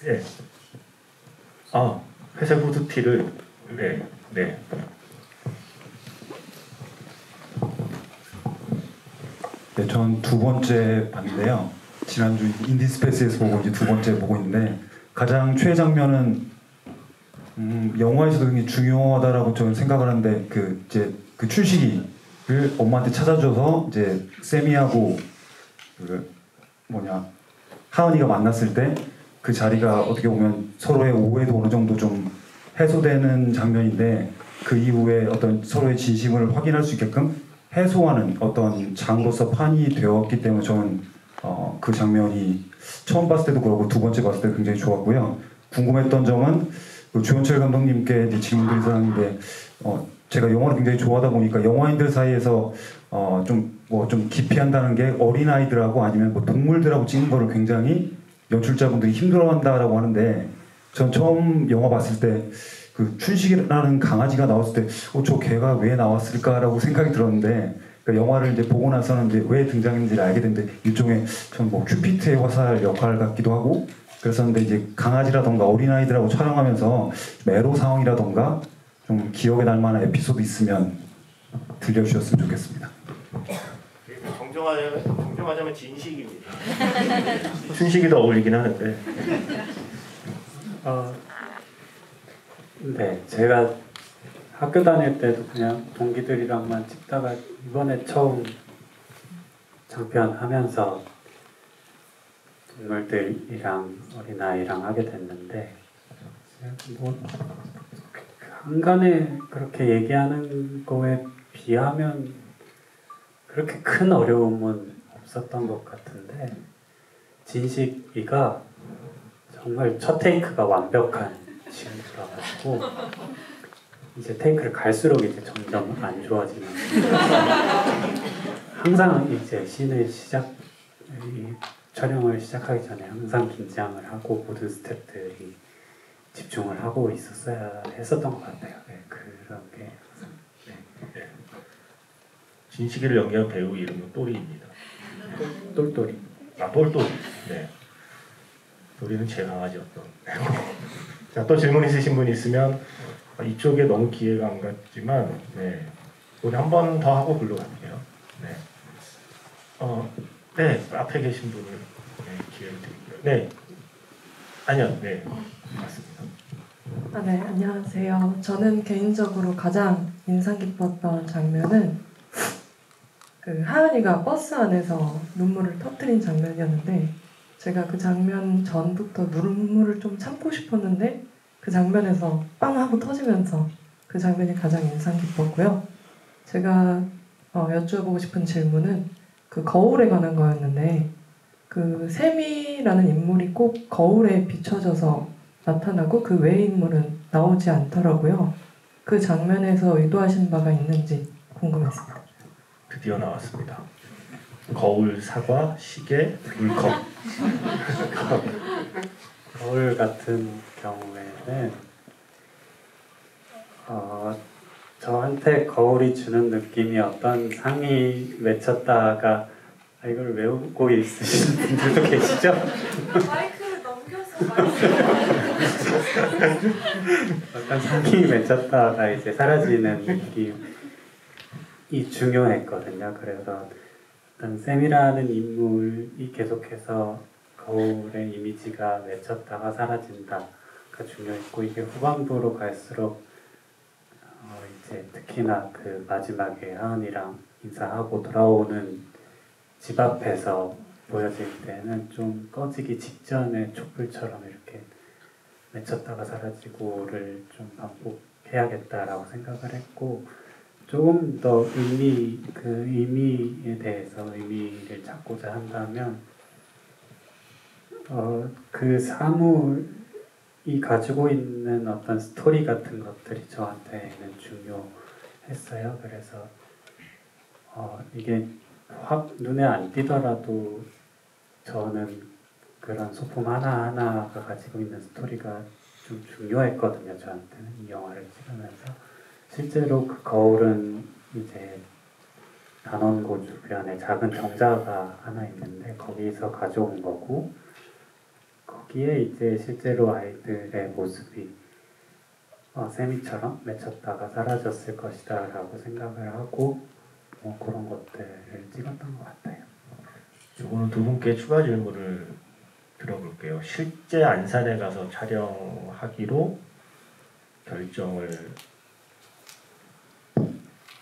네. 회색 후드티를 네. 네, 전 두 번째 봤는데요. 지난주 인디스페이스에서 보고 이제 두 번째 보고 있는데 가장 최애 장면은 영화에서도 굉장히 중요하다라고 저는 생각을 하는데 그 춘식이를 엄마한테 찾아줘서 이제 세미하고 하은이가 만났을 때 그 자리가 어떻게 보면 서로의 오해도 어느 정도 좀 해소되는 장면인데 그 이후에 어떤 서로의 진심을 확인할 수 있게끔 해소하는 어떤 장으로서 판이 되었기 때문에 저는 그 장면이 처음 봤을 때도 그렇고 두 번째 봤을 때도 굉장히 좋았고요. 궁금했던 점은 조현철 감독님께 이제 질문드린 사항인데 제가 영화를 굉장히 좋아하다 보니까 영화인들 사이에서 좀 뭐 좀 기피한다는 게 어린아이들하고 아니면 뭐 동물들하고 찍는 거를 굉장히 연출자분들이 힘들어한다라고 하는데 전 처음 영화 봤을 때 그 춘식이라는 강아지가 나왔을 때 저 개가 왜 나왔을까라고 생각이 들었는데 그러니까 영화를 이제 보고 나서는 이제 왜 등장했는지를 알게 됐는데 일종의 전 뭐 큐피트의 화살 역할 같기도 하고 그랬었는데 이제 강아지라던가 어린아이들하고 촬영하면서 좀 애로 상황이라던가 좀 기억에 날 만한 에피소드 있으면 들려주셨으면 좋겠습니다. 정정하자면 진식입니다. 춘식이 더 어울리긴 하는데. 네, 제가 학교 다닐 때도 그냥 동기들이랑만 찍다가 이번에 처음 장편 하면서 동물들이랑 어린아이랑 하게 됐는데 뭐 한간에 그렇게 얘기하는 거에 비하면 그렇게 큰 어려움은 없었던 것 같은데 진식이가 정말 첫 테이크가 완벽한 친구라가지고 이제 테이크를 갈수록 이제 점점 안 좋아지는 항상 이제 씬을 촬영을 시작하기 전에 항상 긴장을 하고 모든 스태프들이 집중을 하고 있었어야 했었던 것 같아요. 네, 그런 게 항상. 네. 진식이를 연기한 배우 이름은 또리입니다. 똘똘이. 아, 똘똘이. 네. 또리는 제 강아지였던. 자, 또 질문 있으신 분 있으면 이쪽에 너무 기회가 안 갔지만, 네, 우리 한 번 더 하고 글로 갈게요. 네. 네, 앞에 계신 분을 기회를 드릴게요. 네. 아니요, 네, 맞습니다. 네, 안녕하세요. 저는 개인적으로 가장 인상 깊었던 장면은 그 하은이가 버스 안에서 눈물을 터뜨린 장면이었는데 제가 그 장면 전부터 눈물을 좀 참고 싶었는데 그 장면에서 빵 하고 터지면서 그 장면이 가장 인상 깊었고요. 제가 여쭤보고 싶은 질문은 그 거울에 관한 거였는데 그 세미라는 인물이 꼭 거울에 비춰져서 나타나고 그 외의 인물은 나오지 않더라고요. 그 장면에서 의도하신 바가 있는지 궁금했습니다. 드디어 나왔습니다. 거울, 사과, 시계, 물컵. 거울 같은 경우에는 저한테 거울이 주는 느낌이 어떤 상이 맺혔다가 이걸 외우고 있으신 분들도 계시죠? 마이크를 넘겨서 어떤 상이 맺혔다가 이제 사라지는 느낌이 중요했거든요. 그래서 어떤 샘이라는 인물이 계속해서 거울의 이미지가 맺혔다가 사라진다가 중요했고 이게 후반부로 갈수록 이제 특히나 그 마지막에 하은이랑 인사하고 돌아오는 집 앞에서 보여질 때는 좀 꺼지기 직전에 촛불처럼 이렇게 맺혔다가 사라지고를 좀 반복해야겠다라고 생각을 했고 조금 더 의미에 대해서 의미를 찾고자 한다면 그 사물이 가지고 있는 어떤 스토리 같은 것들이 저한테는 중요했어요. 그래서 이게 확 눈에 안 띄더라도 저는 그런 소품 하나하나가 가지고 있는 스토리가 좀 중요했거든요. 저한테는 이 영화를 찍으면서 실제로 그 거울은 이제 단원고 주변에 작은 정자가 하나 있는데 거기서 가져온 거고 거기에 이제 실제로 아이들의 모습이 세미처럼 맺혔다가 사라졌을 것이다 라고 생각을 하고 그런 것들을 찍었던 것 같아요. 이거는 두 분께 추가 질문을 들어볼게요. 실제 안산에 가서 촬영하기로 결정을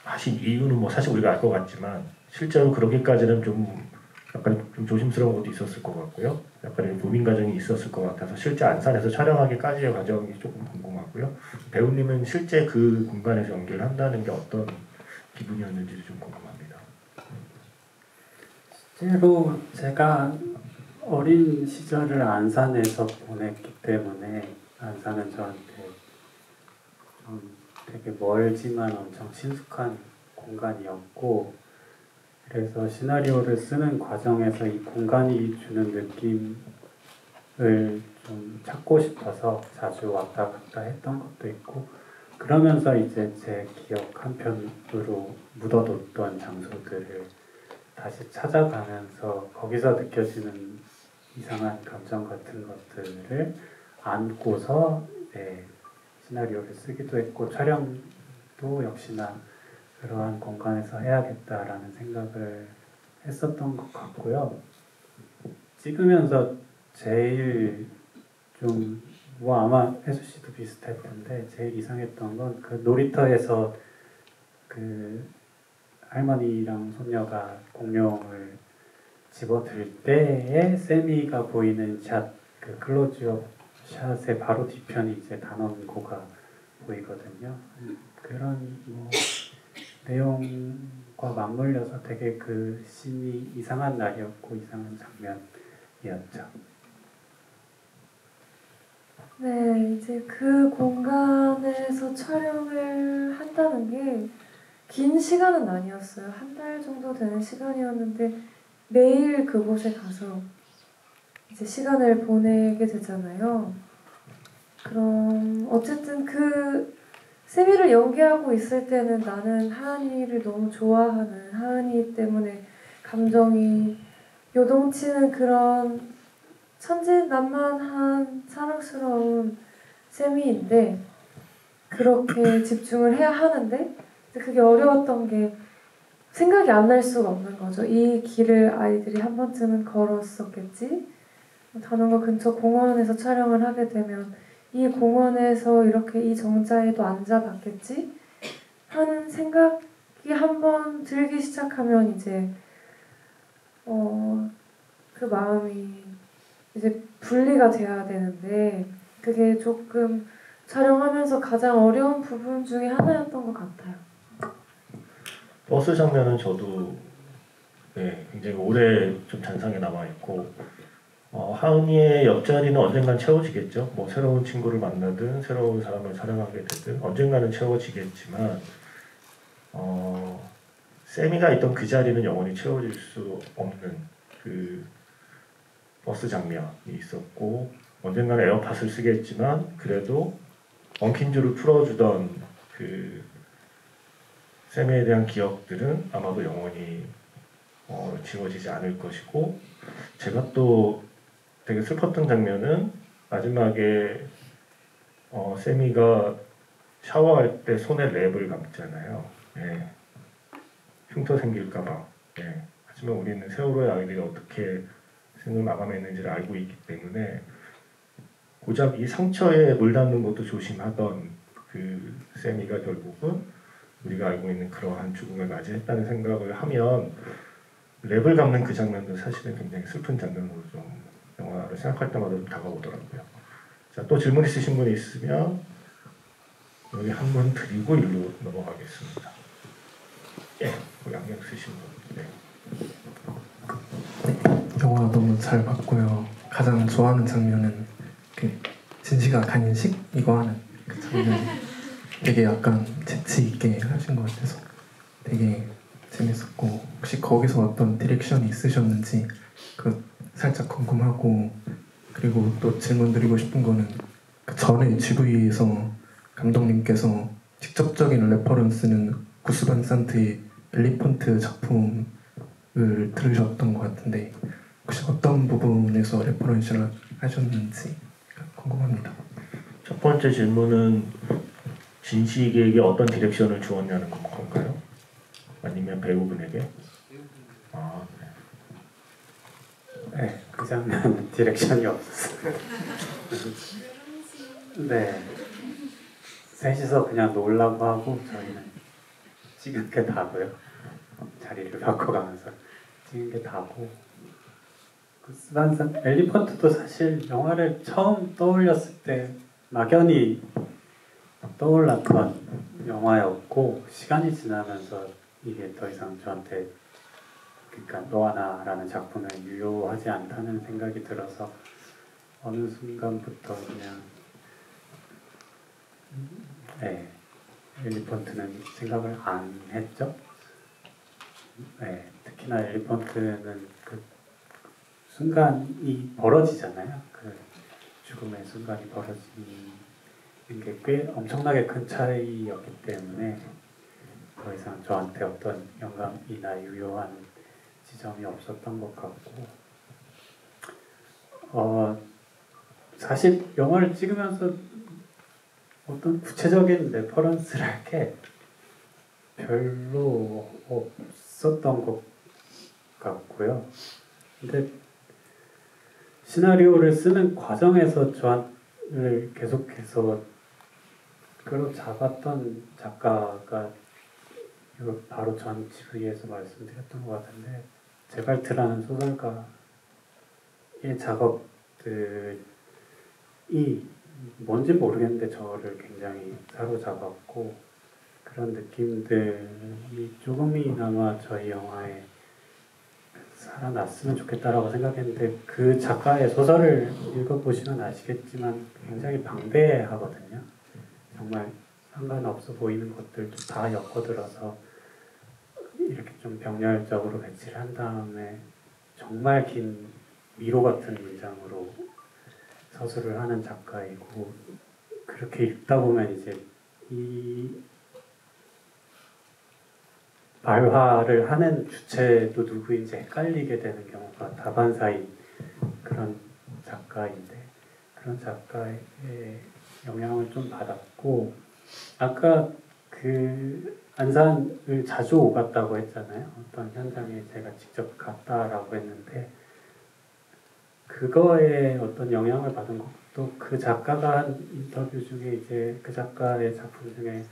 하신 이유는 뭐 사실 우리가 알 것 같지만 실제로 그러기까지는 좀 약간 좀 조심스러운 것도 있었을 것 같고요. 약간의 고민 과정이 있었을 것 같아서 실제 안산에서 촬영하기까지의 과정이 조금 궁금하고요. 배우님은 실제 그 공간에서 연기를 한다는 게 어떤 기분이었는지 좀 궁금합니다. 실제로 제가 어린 시절을 안산에서 보냈기 때문에 안산은 저한테 되게 멀지만 엄청 친숙한 공간이었고 그래서 시나리오를 쓰는 과정에서 이 공간이 주는 느낌을 좀 찾고 싶어서 자주 왔다 갔다 했던 것도 있고, 그러면서 이제 제 기억 한편으로 묻어뒀던 장소들을 다시 찾아가면서 거기서 느껴지는 이상한 감정 같은 것들을 안고서 시나리오를 쓰기도 했고, 촬영도 역시나 그러한 공간에서 해야겠다라는 생각을 했었던 것 같고요. 찍으면서 제일 좀 아마 혜수 씨도 비슷할 텐데 제일 이상했던 건 그 놀이터에서 그 할머니랑 손녀가 공룡을 집어들 때에 세미가 보이는 샷, 그 클로즈업 샷의 바로 뒤편이 이제 단원고가 보이거든요. 그런 내용과 맞물려서 되게 그 씬이 이상한 날이었고 이상한 장면이었죠. 네, 이제 그 공간에서 촬영을 한다는 게 긴 시간은 아니었어요. 한 달 정도 되는 시간이었는데 매일 그곳에 가서 이제 시간을 보내게 되잖아요. 그럼 어쨌든 그 세미를 연기하고 있을 때는 나는 하은이를 너무 좋아하는, 하은이 때문에 감정이 요동치는 그런 천진난만한 사랑스러운 세미인데 그렇게 집중을 해야 하는데 그게 어려웠던 게 생각이 안 날 수가 없는 거죠. 이 길을 아이들이 한 번쯤은 걸었었겠지? 단원고 근처 공원에서 촬영을 하게 되면 이 공원에서 이렇게 이 정자에도 앉아봤겠지? 하는 생각이 한번 들기 시작하면 이제 그 마음이 이제 분리가 돼야 되는데 그게 조금 촬영하면서 가장 어려운 부분 중에 하나였던 것 같아요. 버스 장면은 저도 굉장히 오래 좀 잔상에 남아있고 하은이의 옆자리는 언젠간 채워지겠죠. 뭐 새로운 친구를 만나든 새로운 사람을 사랑하게 되든 언젠가는 채워지겠지만 세미가 있던 그 자리는 영원히 채워질 수 없는 그 버스 장면이 있었고 언젠가는 에어팟을 쓰겠지만 그래도 엉킨 줄을 풀어주던 그 세미에 대한 기억들은 아마도 영원히 지워지지 않을 것이고 제가 또 되게 슬펐던 장면은 마지막에 세미가 샤워할 때 손에 랩을 감잖아요. 흉터 생길까봐. 하지만 우리는 세월호의 아이들이 어떻게 생을 마감했는지를 알고 있기 때문에 고작 이 상처에 물 닿는 것도 조심하던 그 세미가 결국은 우리가 알고 있는 그러한 죽음을 맞이했다는 생각을 하면 랩을 감는 그 장면도 사실은 굉장히 슬픈 장면으로 좀 영화를 생각할 때마다 좀 다가오더라고요. 자, 또 질문 있으신 분이 있으면 여기 한 분 드리고 일로 넘어가겠습니다. 양력 쓰신 분. 영화 너무 잘 봤고요. 가장 좋아하는 장면은 그 진시가 간식 이거 하는 그 장면. 되게 약간 재치 있게 하신 것 같아서 되게 재밌었고 혹시 거기서 어떤 디렉션이 있으셨는지 그 살짝 궁금하고 그리고 또 질문 드리고 싶은 거는 그 전에 GV에서 감독님께서 직접적인 레퍼런스는 구스 반 산트의 엘리펀트 작품을 들으셨던 것 같은데 혹시 어떤 부분에서 레퍼런스를 하셨는지 궁금합니다. 첫 번째 질문은 진식에게 어떤 디렉션을 주었냐는 건가요? 아니면 배우분에게? 네, 그 장면 디렉션이 없었어요. 네, 셋이서 그냥 놀라고 하고 저희는 찍은 게 다고요. 자리를 바꿔가면서 찍은 게 다고. 구스반산 엘리펀트도 사실 영화를 처음 떠올렸을 때 막연히 떠올랐던 영화였고 시간이 지나면서 이게 더 이상 저한테 그러니까 너와 나라는 작품에 유효하지 않다는 생각이 들어서 어느 순간부터 그냥 엘리펀트는 생각을 안 했죠. 특히 특히나 엘리펀트는 그 순간이 벌어지잖아요. 그 죽음의 순간이 벌어지는 게 꽤 엄청나게 큰 차이였기 때문에 더 이상 저한테 어떤 영감이나 유효한 지점이 없었던 것 같고, 사실 영화를 찍으면서 어떤 구체적인 레퍼런스를 할 게 별로 없었던 것 같고요. 근데 시나리오를 쓰는 과정에서 저를 계속해서 끌어잡았던 작가가 이거 바로 전 GV에서 말씀드렸던 것 같은데, 제발트라는 소설가의 작업들이 뭔지 모르겠는데 저를 굉장히 사로잡았고, 그런 느낌들이 조금이나마 저희 영화에 살아났으면 좋겠다라고 생각했는데, 그 작가의 소설을 읽어보시면 아시겠지만 굉장히 방대하거든요. 정말 상관없어 보이는 것들도 다 엮어들어서 이렇게 좀 병렬적으로 배치를 한 다음에 정말 긴 위로 같은 문장으로 서술을 하는 작가이고, 그렇게 읽다 보면 이제 이 발화를 하는 주체도 누구인지 헷갈리게 되는 경우가 다반사인 그런 작가인데, 그런 작가의 영향을 좀 받았고, 아까 그 안산을 자주 오갔다고 했잖아요. 어떤 현장에 제가 직접 갔다라고 했는데, 그거에 어떤 영향을 받은 것도 그 작가가 한 인터뷰 중에 이제 그 작가의 작품 중에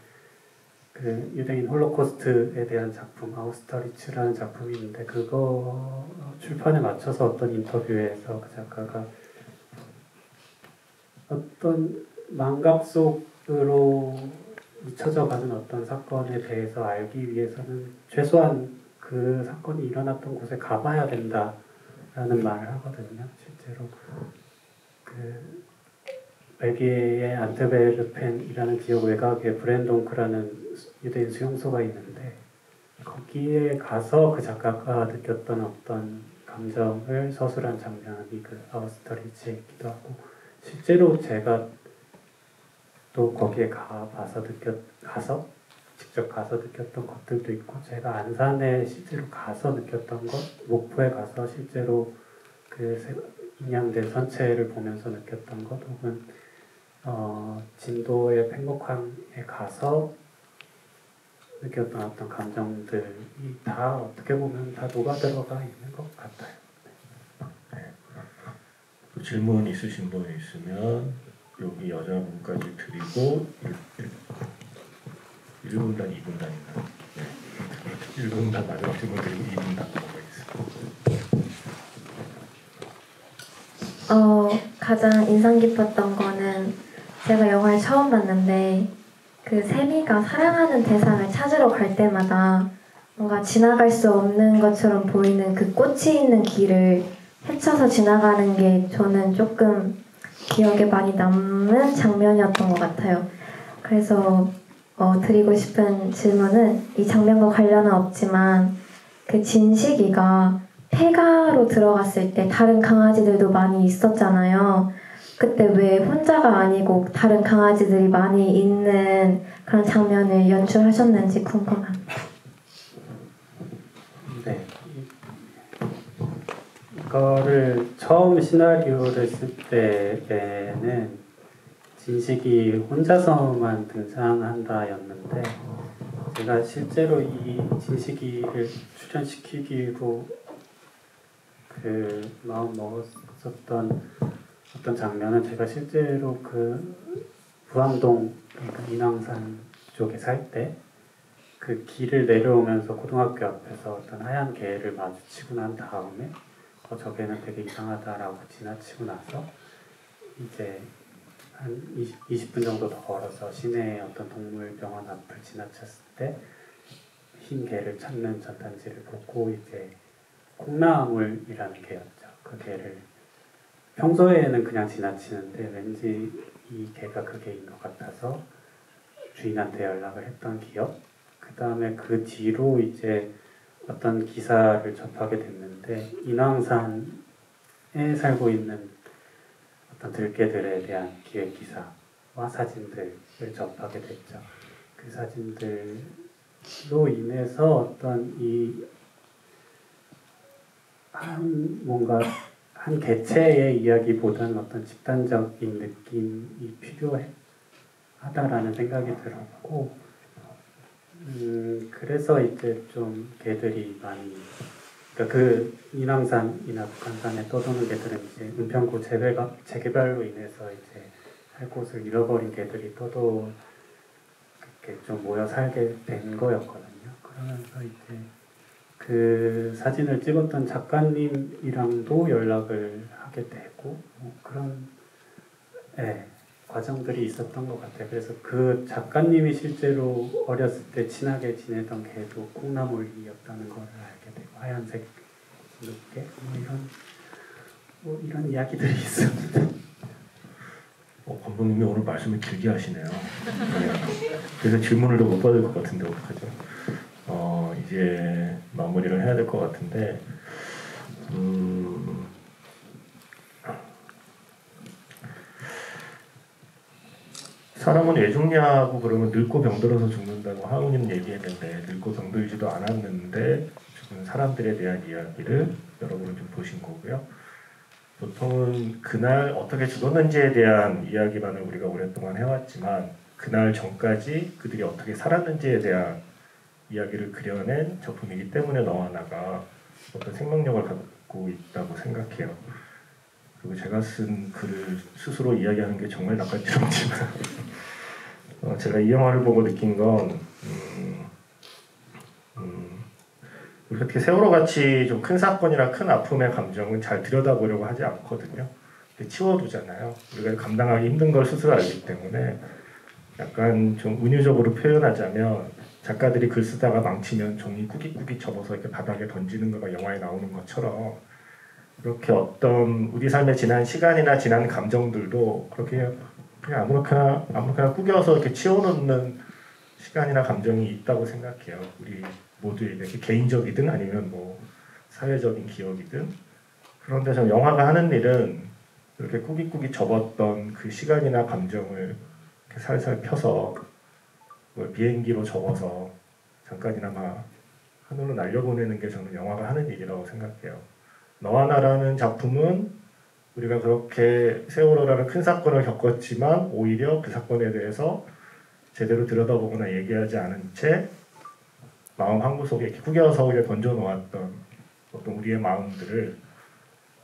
그 유대인 홀로코스트에 대한 작품 아우스터리츠라는 작품이 있는데, 그거 출판에 맞춰서 어떤 인터뷰에서 그 작가가 어떤 망각 속으로 잊혀져 가는 어떤 사건에 대해서 알기 위해서는 최소한 그 사건이 일어났던 곳에 가봐야 된다라는 말을 하거든요. 실제로 그 벨기에의 안트베르펜이라는 지역 외곽에 브렌동크라는 유대인 수용소가 있는데, 거기에 가서 그 작가가 느꼈던 어떤 감정을 서술한 장면이 그 아우스터리츠에 있기도 하고, 실제로 제가 또 거기에 직접 가서 느꼈던 것들도 있고, 제가 안산에 실제로 가서 느꼈던 것, 목포에 가서 실제로 그 인양된 선체를 보면서 느꼈던 것, 혹은 진도의 팽목항에 가서 느꼈던 어떤 감정들이 다 어떻게 보면 다 녹아들어가 있는 것 같아요. 또 질문 있으신 분 있으면 여기 여자분까지 드리고 1분단, 2분단인가? 네. 1분단 마지막 질문 드리고 2분단 넘어가겠습니다. 가장 인상 깊었던 거는, 제가 영화를 처음 봤는데 그 세미가 사랑하는 대상을 찾으러 갈 때마다 뭔가 지나갈 수 없는 것처럼 보이는 그 꽃이 있는 길을 헤쳐서 지나가는 게 저는 조금 기억에 많이 남는 장면이었던 것 같아요. 그래서 드리고 싶은 질문은, 이 장면과 관련은 없지만 그 진식이가 폐가로 들어갔을 때 다른 강아지들도 많이 있었잖아요. 그때 왜 혼자가 아니고 다른 강아지들이 많이 있는 그런 장면을 연출하셨는지 궁금합니다. 네. 이거를 처음 시나리오를 쓸 때에는 진식이 혼자서만 등장한다였는데, 제가 실제로 이 진식이를 출연시키기로 그 마음 먹었었던 어떤 장면은, 제가 실제로 그 부암동, 그러니까 인왕산 쪽에 살 때 그 길을 내려오면서 고등학교 앞에서 어떤 하얀 개를 마주치고 난 다음에 저 개는 되게 이상하다라고 지나치고 나서 이제 한 20분 정도 더 걸어서 시내의 어떤 동물병원 앞을 지나쳤을 때 흰 개를 찾는 전단지를 보고, 이제 콩나물이라는 개였죠. 그 개를 평소에는 그냥 지나치는데 왠지 이 개가 그 개인 것 같아서 주인한테 연락을 했던 기억. 그 다음에 그 뒤로 이제 어떤 기사를 접하게 됐는데 인왕산에 살고 있는 어떤 들개들에 대한 기획 기사와 사진들을 접하게 됐죠. 그 사진들로 인해서 어떤 뭔가 한 개체의 이야기보다는 어떤 집단적인 느낌이 필요하다라는 생각이 들었고, 그래서 이제 좀 개들이 많이, 그러니까 그 인왕산이나 북한산에 떠도는 개들은 이제 은평구 재개발로 인해서 이제 살 곳을 잃어버린 개들이 떠도 이렇게 좀 모여 살게 된 거였거든요. 그러면서 이제 그 사진을 찍었던 작가님이랑도 연락을 하게 되고 그런 과정들이 있었던 것 같아요. 그래서 그 작가님이 실제로 어렸을 때 친하게 지내던 개도 콩나물이었다는 걸 알게 되고 하얀색 눕게 이런 이야기들이 있습니다. 감독님이 오늘 말씀을 길게 하시네요. 네. 그래서 질문을 더 못 받을 것 같은데 어떡하죠? 이제 마무리를 해야 될 것 같은데 사람은 왜 죽냐고 그러면 늙고 병들어서 죽는다고 하우님 얘기했는데 늙고 병들지도 않았는데 죽은 사람들에 대한 이야기를 여러분은 좀 보신 거고요. 보통은 그날 어떻게 죽었는지에 대한 이야기만을 우리가 오랫동안 해왔지만 그날 전까지 그들이 어떻게 살았는지에 대한 이야기를 그려낸 작품이기 때문에 너와 나가 어떤 생명력을 갖고 있다고 생각해요. 그리고 제가 쓴 글을 스스로 이야기하는 게 정말 낯간지럽지만 제가 이 영화를 보고 느낀 건 우리가 어떻게 세월호같이 좀 큰 사건이나 큰 아픔의 감정은 잘 들여다보려고 하지 않거든요. 치워두잖아요. 우리가 감당하기 힘든 걸 스스로 알기 때문에 약간 좀 은유적으로 표현하자면 작가들이 글 쓰다가 망치면 종이 꾸깃꾸깃 접어서 이렇게 바닥에 던지는 거가 영화에 나오는 것처럼 이렇게 어떤 우리 삶에 지난 시간이나 지난 감정들도 그렇게 그냥 아무렇게나 꾸겨서 이렇게 치워놓는 시간이나 감정이 있다고 생각해요. 우리 모두에게 개인적이든 아니면 뭐 사회적인 기억이든. 그런데 저 영화가 하는 일은 이렇게 꾸깃꾸깃 접었던 그 시간이나 감정을 이렇게 살살 펴서 비행기로 접어서 잠깐이나마 하늘로 날려보내는 게 저는 영화가 하는 일이라고 생각해요. 너와 나라는 작품은 우리가 그렇게 세월호라는 큰 사건을 겪었지만 오히려 그 사건에 대해서 제대로 들여다보거나 얘기하지 않은 채 마음 한구석에 이렇게 구겨서 그냥 던져놓았던 어떤 우리의 마음들을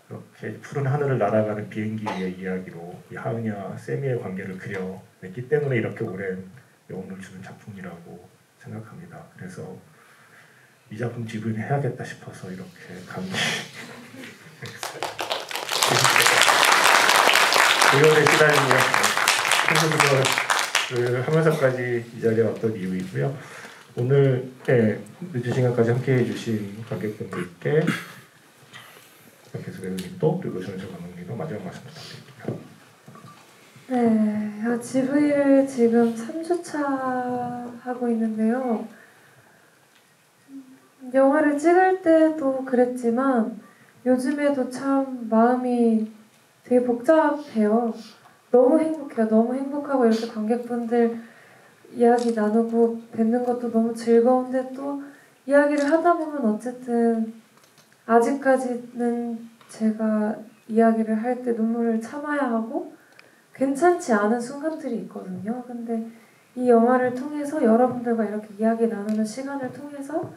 이렇게 푸른 하늘을 날아가는 비행기의 이야기로 이 하은이와 세미의 관계를 그려냈기 때문에 이렇게 오랜 여운을 주는 작품이라고 생각합니다. 그래서 이 작품 지불해야겠다 싶어서 이렇게 오열에 시달리며 콘서트를 하면서까지 이 자리에 왔던 이유이고요. 오늘 늦은 시간까지 함께해 주신 관객분들께 박혜수 배우님도 그리고 전혜철 감독님도 마지막 말씀 부탁드립니다. 네, GV를 지금 3주차 하고 있는데요. 영화를 찍을 때도 그랬지만 요즘에도 참 마음이 되게 복잡해요. 너무 행복해요. 너무 행복하고 이렇게 관객분들 이야기 나누고 뵙는 것도 너무 즐거운데 또 이야기를 하다 보면 어쨌든 아직까지는 제가 이야기를 할 때 눈물을 참아야 하고 괜찮지 않은 순간들이 있거든요. 근데 이 영화를 통해서 여러분들과 이렇게 이야기 나누는 시간을 통해서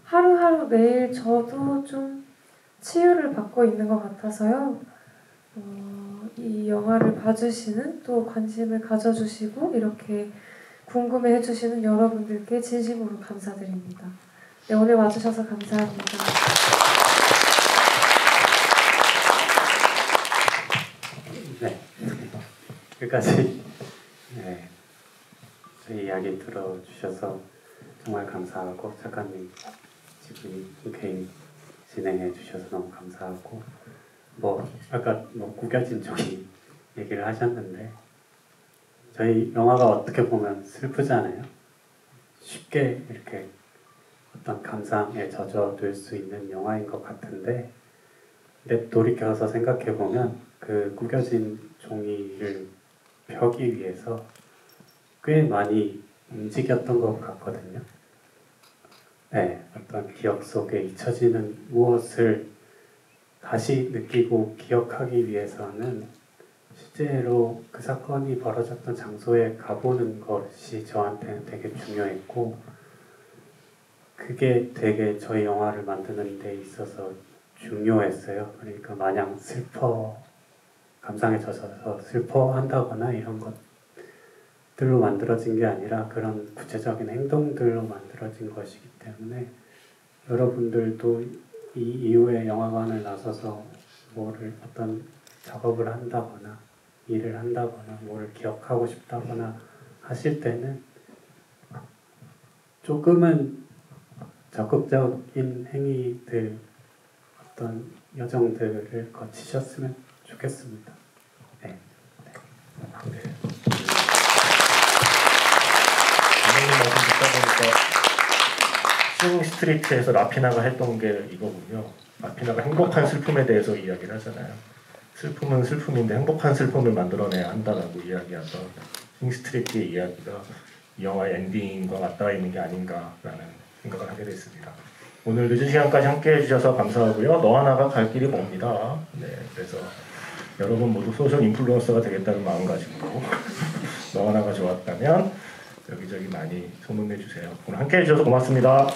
하루하루 매일 저도 좀 치유를 받고 있는 것 같아서요. 이 영화를 봐주시는 또 관심을 가져주시고 이렇게 궁금해 해주시는 여러분들께 진심으로 감사드립니다. 네, 오늘 와주셔서 감사합니다. 네, 끝까지 저희 이야기 들어주셔서 정말 감사하고 작가님 지금 흔쾌히 진행해 주셔서 너무 감사하고 아까 구겨진 종이 얘기를 하셨는데 저희 영화가 어떻게 보면 슬프잖아요. 쉽게 이렇게 어떤 감상에 젖어들 수 있는 영화인 것 같은데, 근데 돌이켜서 생각해 보면 그 구겨진 종이를 펴기 위해서 꽤 많이 움직였던 것 같거든요. 네, 어떤 기억 속에 잊혀지는 무엇을 다시 느끼고 기억하기 위해서는 실제로 그 사건이 벌어졌던 장소에 가보는 것이 저한테는 되게 중요했고, 그게 되게 저희 영화를 만드는 데 있어서 중요했어요. 그러니까 마냥 감상에 젖어서 슬퍼한다거나 이런 것들로 만들어진 게 아니라 그런 구체적인 행동들로 만들어진 것이기 때문에 여러분들도 이 이후에 영화관을 나서서 뭐를 어떤 작업을 한다거나 일을 한다거나 뭐를 기억하고 싶다거나 하실 때는 조금은 적극적인 행위들, 어떤 여정들을 거치셨으면 좋겠습니다. 네. 감독님 말씀 듣다 보니까 싱 스트리트에서 라피나가 했던 게 이거군요. 라피나가 행복한 슬픔에 대해서 이야기를 하잖아요. 슬픔은 슬픔인데 행복한 슬픔을 만들어내야 한다라고 이야기하던 싱 스트리트의 이야기가 이 영화의 엔딩과 맞닿아 있는 게 아닌가라는 생각을 하게 됐습니다. 오늘 늦은 시간까지 함께 해주셔서 감사하고요. 너 하나가 갈 길이 멉니다. 네, 그래서 여러분 모두 소셜 인플루언서가 되겠다는 마음가짐으로 너 하나가 좋았다면 여기저기 많이 소문내주세요. 오늘 함께 해주셔서 고맙습니다.